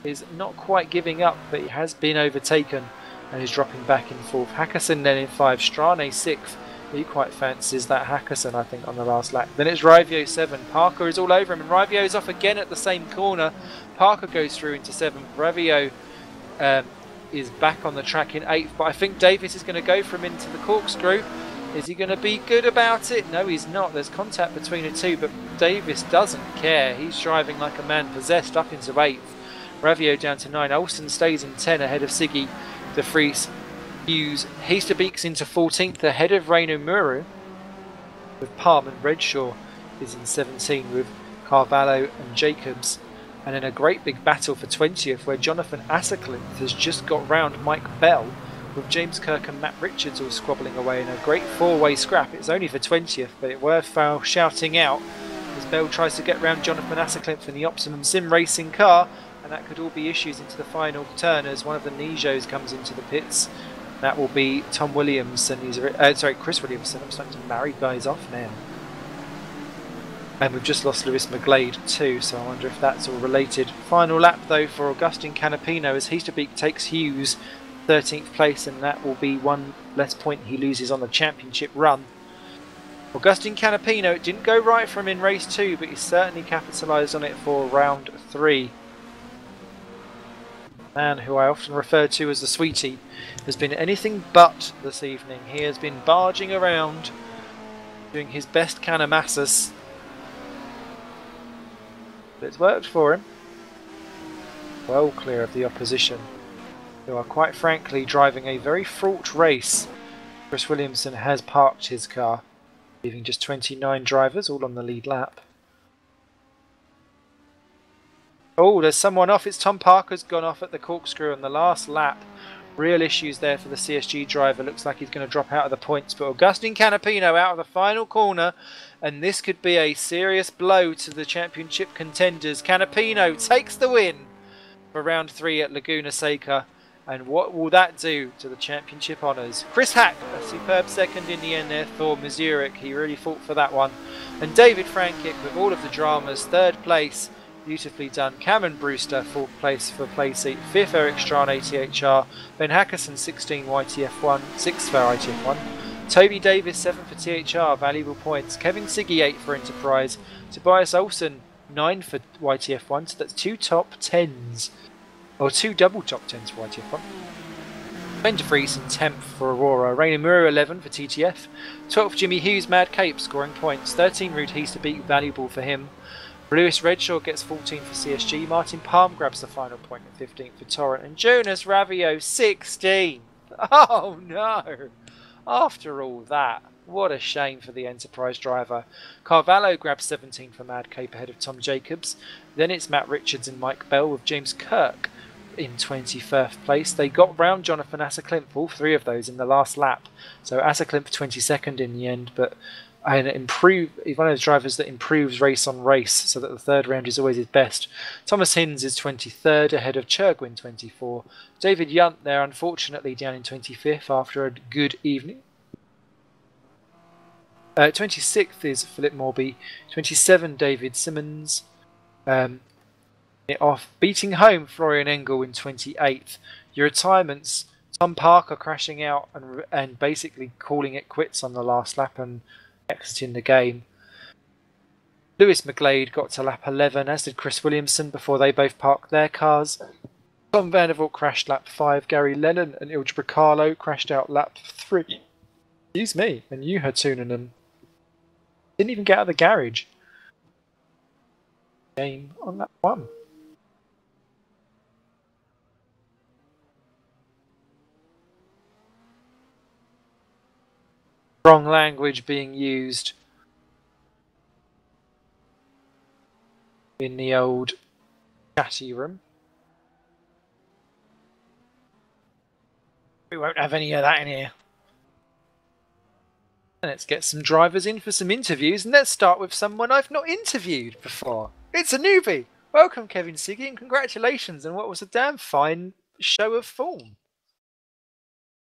is not quite giving up, but he has been overtaken and is dropping back in 4th. Hackerson then in 5, Strane 6th. He quite fancies that Hackerson, I think, on the last lap. Then it's Rivio 7. Parker is all over him, and Rivio is off again at the same corner. Parker goes through into 7th. Rivio is back on the track in 8th, but I think Davis is going to go for him into the corkscrew. Is he going to be good about it? No, he's not. There's contact between the two, but Davis doesn't care. He's driving like a man possessed up into 8th. Rivio down to 9. Olsen stays in 10 ahead of Siggy, De Vries, Hughes. Heasterbeek's into 14th ahead of Reino Muru, with Palm, and Redshaw is in 17 with Carvalho and Jacobs. And in a great big battle for 20th, where Jonathan Assercliff has just got round Mike Bell, with James Kirk and Matt Richards all squabbling away in a great 4-way scrap. It's only for 20th, but it's worth shouting out as Bell tries to get round Jonathan Assercliff in the Optimum Sim Racing car, and that could all be issues into the final turn as one of the Nijos comes into the pits. That will be Tom Williamson. Chris Williamson. I'm starting to marry guys off now. And we've just lost Lewis McGlade too, so I wonder if that's all related. Final lap though for Augustin Canapino as Heasterbeek takes Hughes 13th place, and that will be 1 less point he loses on the championship run. Augustin Canapino, it didn't go right for him in race 2, but he certainly capitalised on it for round 3. Man who I often refer to as the Sweetie has been anything but this evening. He has been barging around doing his best Canamassus. But it's worked for him. Well clear of the opposition, who are quite frankly driving a very fraught race. Chris Williamson has parked his car, leaving just 29 drivers all on the lead lap. Oh, there's someone off. It's Tom Parker's gone off at the corkscrew on the last lap. Real issues there for the CSG driver. Looks like he's going to drop out of the points. But Augustin Canapino out of the final corner. And this could be a serious blow to the championship contenders. Canapino takes the win for round 3 at Laguna Seca. And what will that do to the championship honours? Chris Hack, a superb second in the end there for Mazurek. He really fought for that one. And David Frankic with all of the dramas, 3rd place. Beautifully done. Cameron Brewster, 4th place for Playseat. 5th, Eric Strane, ATHR. Ben Hackerson, 16, YTF1. 6th for ITF1. Toby Davis, 7th for THR, valuable points. Kevin Siggy, 8th for Enterprise. Tobias Olsen, 9 for YTF1. So that's 2 top 10s. Or 2 double top 10s for YTF1. Ben De Vries in 10th for Aurora. Rainer Muro, 11 for TTF. 12th, Jimmy Hughes, Mad Cape, scoring points. 13, Rude Heasterbeek, valuable for him. Lewis Redshaw gets 14 for CSG. Martin Palm grabs the final point at 15 for Torrent. And Jonas Ravio, 16. Oh no! After all that, what a shame for the Enterprise driver. Carvalho grabs 17 for Mad Cape ahead of Tom Jacobs. Then it's Matt Richards and Mike Bell with James Kirk in 21st place. They got round Jonathan Assercliff, all 3 of those in the last lap. So Assercliff 22nd in the end, but he's one of those drivers that improves race on race, so that the 3rd round is always his best. Thomas Hinds is 23rd ahead of Churgwin 24. David Yunt there unfortunately down in 25th after a good evening. 26th is Philip Morby. 27 David Simmons. Off beating home Florian Engel in 28th. Your retirements, Tom Parker crashing out and basically calling it quits on the last lap and exiting the game. Lewis McGlade got to lap 11, as did Chris Williamson before they both parked their cars. Tom Vandervoort crashed lap 5. Gary Lennon and Ilge Bricalo crashed out lap 3. Excuse me, and you had Tuninen. Didn't even get out of the garage. Game on that one. Wrong language being used in the old chatty room. We won't have any of that in here. And let's get some drivers in for some interviews, and let's start with someone I've not interviewed before. It's a newbie. Welcome, Kevin Siggy, and congratulations on what was a damn fine show of form.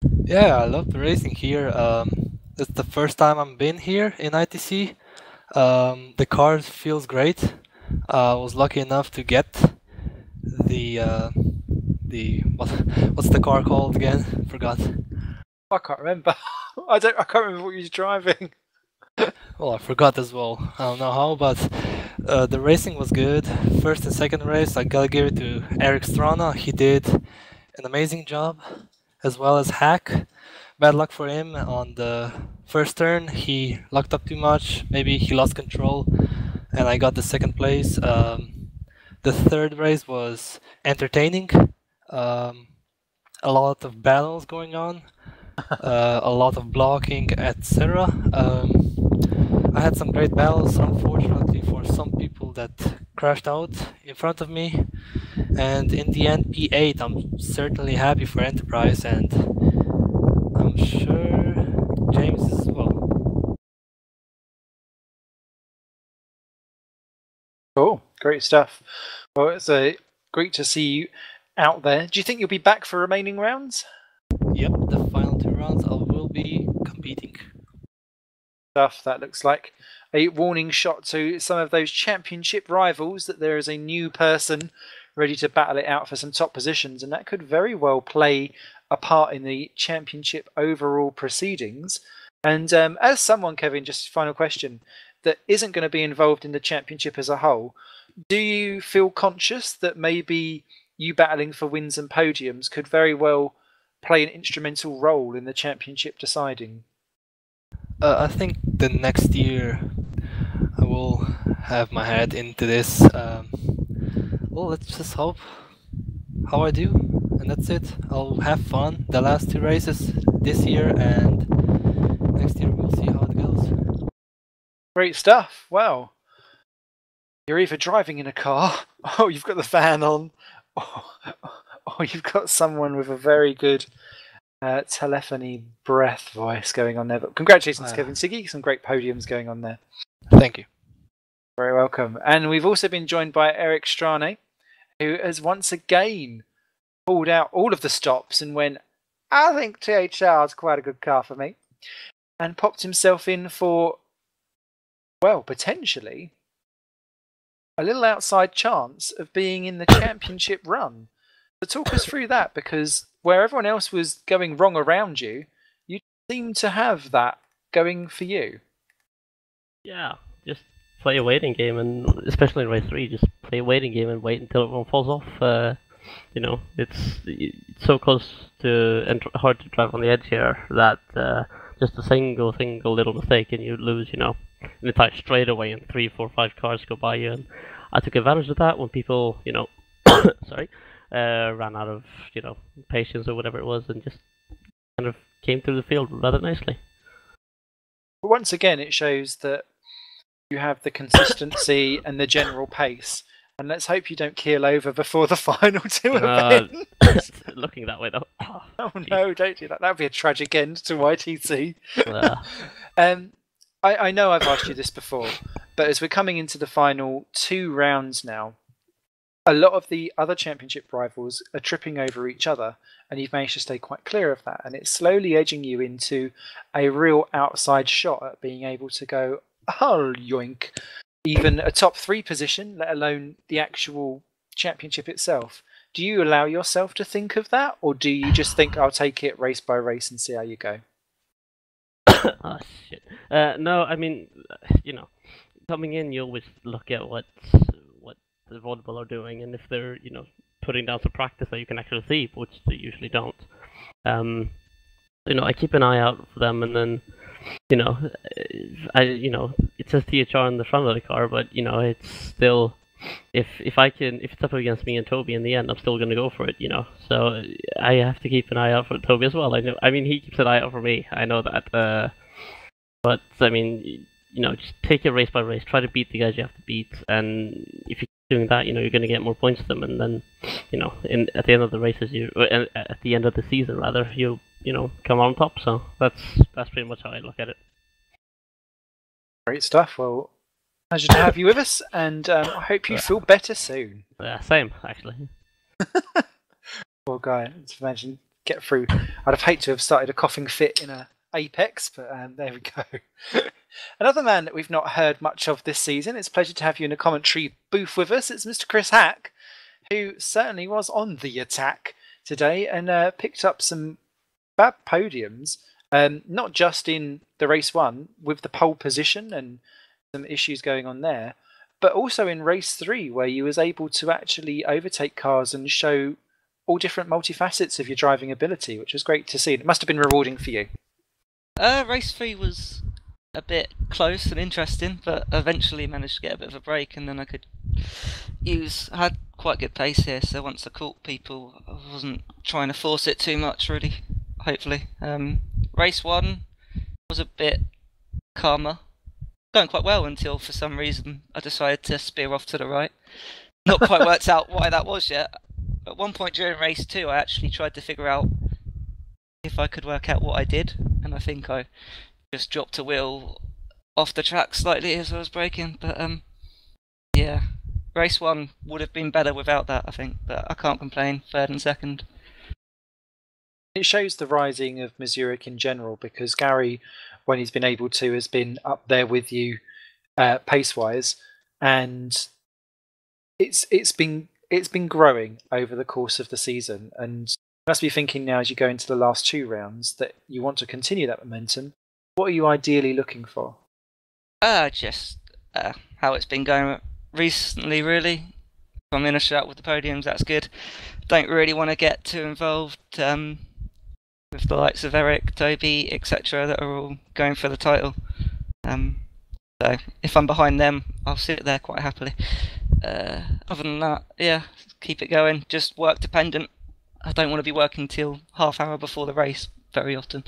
Yeah, I love the racing here. It's the first time I've been here in ITC. The car feels great. I was lucky enough to get the what's the car called again? Forgot. I can't remember. I can't remember what you was driving. Well, I forgot as well. I don't know how, but the racing was good. First and second race, I gotta give it to Eric Strana. He did an amazing job, as well as Hack. Bad luck for him on the first turn. He locked up too much. Maybe he lost control, and I got the second place. The third race was entertaining. A lot of battles going on. A lot of blocking, etc. I had some great battles, unfortunately for some people that crashed out in front of me, and in the end P8. I'm certainly happy for Enterprise, and I'm sure James is as well. Cool, great stuff. Well, it's great to see you out there. Do you think you'll be back for remaining rounds? Yep, the final 2 rounds I will be competing. Stuff that looks like a warning shot to some of those championship rivals that there is a new person ready to battle it out for some top positions, and that could very well play a part in the championship overall proceedings. And as someone, Kevin, just final question, that isn't going to be involved in the championship as a whole, do you feel conscious that maybe you battling for wins and podiums could very well play an instrumental role in the championship deciding? I think the next year I will have my head into this. Well, let's just hope how I do, and that's it. I'll have fun the last 2 races this year, and next year we'll see how it goes. Great stuff. Well, you're either driving in a car, or you've got the fan on, or you've got someone with a very good telephony breath voice going on there. But congratulations, Kevin Siggy. Some great podiums going on there. Thank you. Very welcome. And we've also been joined by Eric Strane, who has once again pulled out all of the stops and went, I think THR is quite a good car for me, and popped himself in for, well, potentially a little outside chance of being in the championship run. So talk us through that, because where everyone else was going wrong around you, you seem to have that going for you. Yeah, just play a waiting game, and especially in race 3, just play a waiting game and wait until everyone falls off. You know, it's so close to and hard to drive on the edge here that just a single little mistake and you lose, you know, an entire straightaway and 3, 4, 5 cars go by you. And I took advantage of that when people, you know, sorry, ran out of, you know, patience or whatever it was, and just kind of came through the field rather nicely. But once again, it shows that you have the consistency and the general pace. And let's hope you don't keel over before the final 2 events. Looking that way, though. Oh no, don't do that. That would be a tragic end to YTC. I know I've asked you this before, but as we're coming into the final 2 rounds now, a lot of the other championship rivals are tripping over each other, and you've managed to stay quite clear of that. And it's slowly edging you into a real outside shot at being able to go, oh, yoink, even a top 3 position, let alone the actual championship itself. Do you allow yourself to think of that, or do you just think, I'll take it race by race and see how you go? Oh, shit. No, I mean, you know, coming in, you always look at what the Vodable are doing, and if they're, you know, putting down some practice that you can actually see, which they usually don't. I keep an eye out for them, and then it says THR on the front of the car, but it's still if it's up against me and Toby in the end, I'm still gonna go for it, So I have to keep an eye out for Toby as well. I mean, he keeps an eye out for me. I know that. But I mean, just take it race by race. Try to beat the guys you have to beat, and if you keep doing that, you're gonna get more points to them, and then, at the end of the races, at the end of the season rather, you come on top. So that's pretty much how I look at it. Great stuff. Well, pleasure to have you with us, and I hope you feel better soon. Yeah, same actually. Poor guy. Just imagine get through. I'd have hated to have started a coughing fit in a Apex, but there we go. Another man that we've not heard much of this season. It's a pleasure to have you in a commentary booth with us. It's Mr. Chris Hack, who certainly was on the attack today and picked up some bad podiums, not just in the race 1 with the pole position and some issues going on there, but also in race 3 where you was able to actually overtake cars and show all different multifacets of your driving ability, which was great to see. It must have been rewarding for you. Race 3 was a bit close and interesting, but eventually managed to get a bit of a break, and then I had quite good pace here, so once I caught people, I wasn't trying to force it too much, really, hopefully. Race 1 was a bit calmer, going quite well until for some reason I decided to spear off to the right. Not quite worked out why that was yet. At one point during race 2, I actually tried to figure out if I could work out what I did, and I think I just dropped a wheel off the track slightly as I was braking, but yeah, race 1 would have been better without that, I think, but I can't complain, 3rd and 2nd. It shows the rising of Missouric in general, because Gary, when he's been able to, has been up there with you pace-wise, and it's been growing over the course of the season, and you must be thinking now as you go into the last 2 rounds that you want to continue that momentum. What are you ideally looking for? Just how it's been going recently, really. If I'm in a shot with the podiums, that's good. Don't really want to get too involved with the likes of Eric, Toby, etc. that are all going for the title. So if I'm behind them, I'll sit there quite happily. Other than that, yeah, keep it going. Just work dependent. I don't want to be working till half hour before the race very often.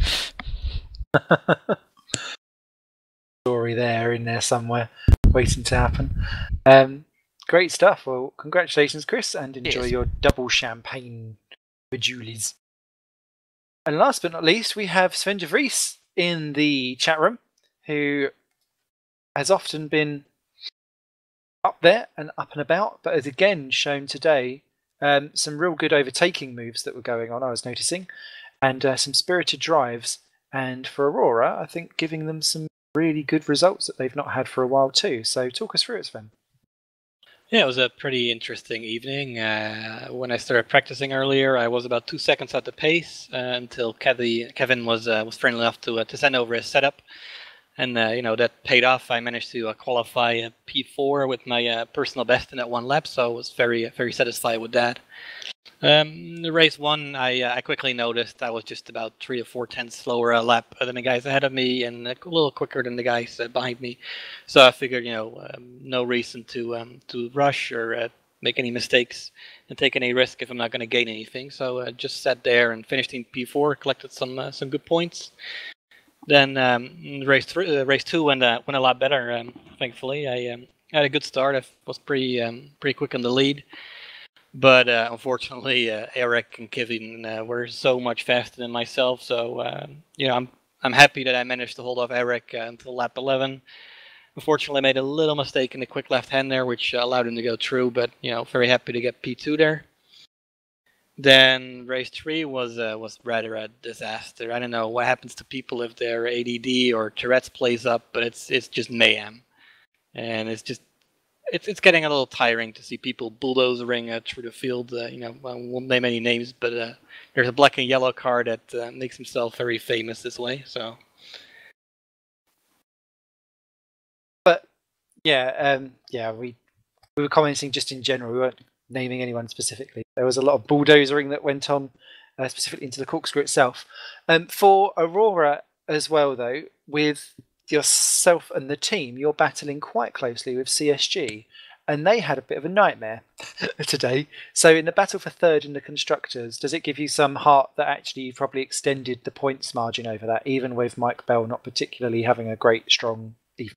Story there in there somewhere waiting to happen. Great stuff. Well, congratulations, Chris, and enjoy your double champagne for Julie's. And last but not least, we have Sven de Vries in the chat room, who has often been up there and up and about, but has again shown today some real good overtaking moves that were going on, I was noticing, and some spirited drives. And for Aurora, I think giving them some really good results that they've not had for a while too. So talk us through it, Sven. Yeah, it was a pretty interesting evening. When I started practicing earlier, I was about 2 seconds at the pace until Kevin was friendly enough to send over his setup. And that paid off. I managed to qualify a P4 with my personal best in that 1 lap, so I was very, very satisfied with that. The race 1, I quickly noticed I was just about 3 to 4 tenths slower a lap than the guys ahead of me, and a little quicker than the guys behind me. So I figured, no reason to rush or make any mistakes and take any risk if I'm not going to gain anything. So I just sat there and finished in P4, collected some good points. Then race 2 went a lot better. Thankfully, I had a good start. I was pretty quick on the lead, but unfortunately, Eric and Kevin were so much faster than myself. So I'm happy that I managed to hold off Eric until lap 11. Unfortunately, I made a little mistake in the quick left hand there, which allowed him to go through. But very happy to get P2 there. Then race 3 was rather a disaster. I don't know what happens to people if their ADD or Tourette's plays up, but it's just mayhem, and it's getting a little tiring to see people bulldozering through the field. I won't name any names, but there's a black and yellow car that makes himself very famous this way. So, but we were commenting just in general. We weren't naming anyone specifically. There was a lot of bulldozering that went on specifically into the corkscrew itself. For Aurora as well, though, with yourself and the team, you're battling quite closely with CSG, and they had a bit of a nightmare today. So in the battle for third in the constructors, does it give you some heart that actually you probably extended the points margin over that, even with Mike Bell not particularly having a great strong defense?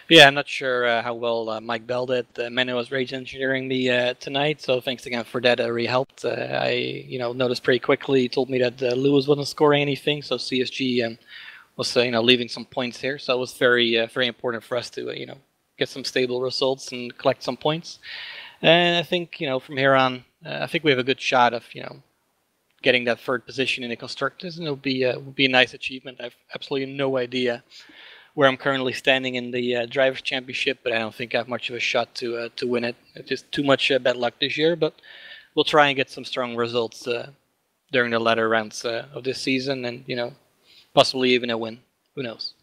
Yeah, I'm not sure how well Mike Bell did. Menno was rage engineering me tonight, so thanks again for that. It really helped. I noticed pretty quickly. He told me that Lewis wasn't scoring anything, so CSG was leaving some points here. So it was very very important for us to get some stable results and collect some points. And I think from here on, I think we have a good shot of getting that third position in the constructors, and it'll be a nice achievement. I have absolutely no idea where I'm currently standing in the Drivers' Championship, but I don't think I have much of a shot to win it. It's just too much bad luck this year, but we'll try and get some strong results during the latter rounds of this season, and possibly even a win. Who knows?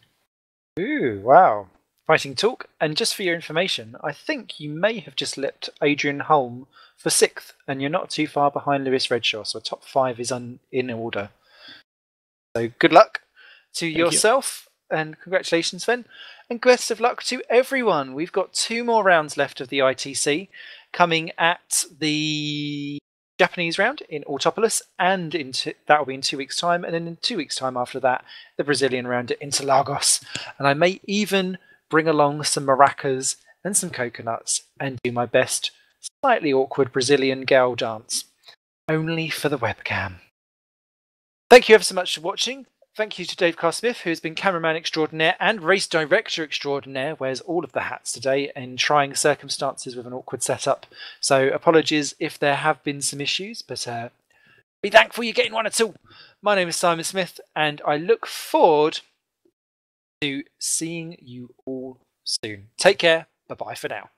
Ooh, wow. Fighting talk. And just for your information, I think you may have just leapt Adrian Holm for 6th, and you're not too far behind Lewis Redshaw, so top 5 is in order. So good luck to yourself. And congratulations, Sven. And best of luck to everyone. We've got 2 more rounds left of the ITC coming at the Japanese round in Autopolis, and that will be in 2 weeks' time. And then in 2 weeks' time after that, the Brazilian round at Interlagos. And I may even bring along some maracas and some coconuts and do my best slightly awkward Brazilian girl dance. Only for the webcam. Thank you ever so much for watching. Thank you to Dave Carr-Smith, who has been cameraman extraordinaire and race director extraordinaire, wears all of the hats today in trying circumstances with an awkward setup. So apologies if there have been some issues, but be thankful you're getting one or two. My name is Simon Smith, and I look forward to seeing you all soon. Take care. Bye-bye for now.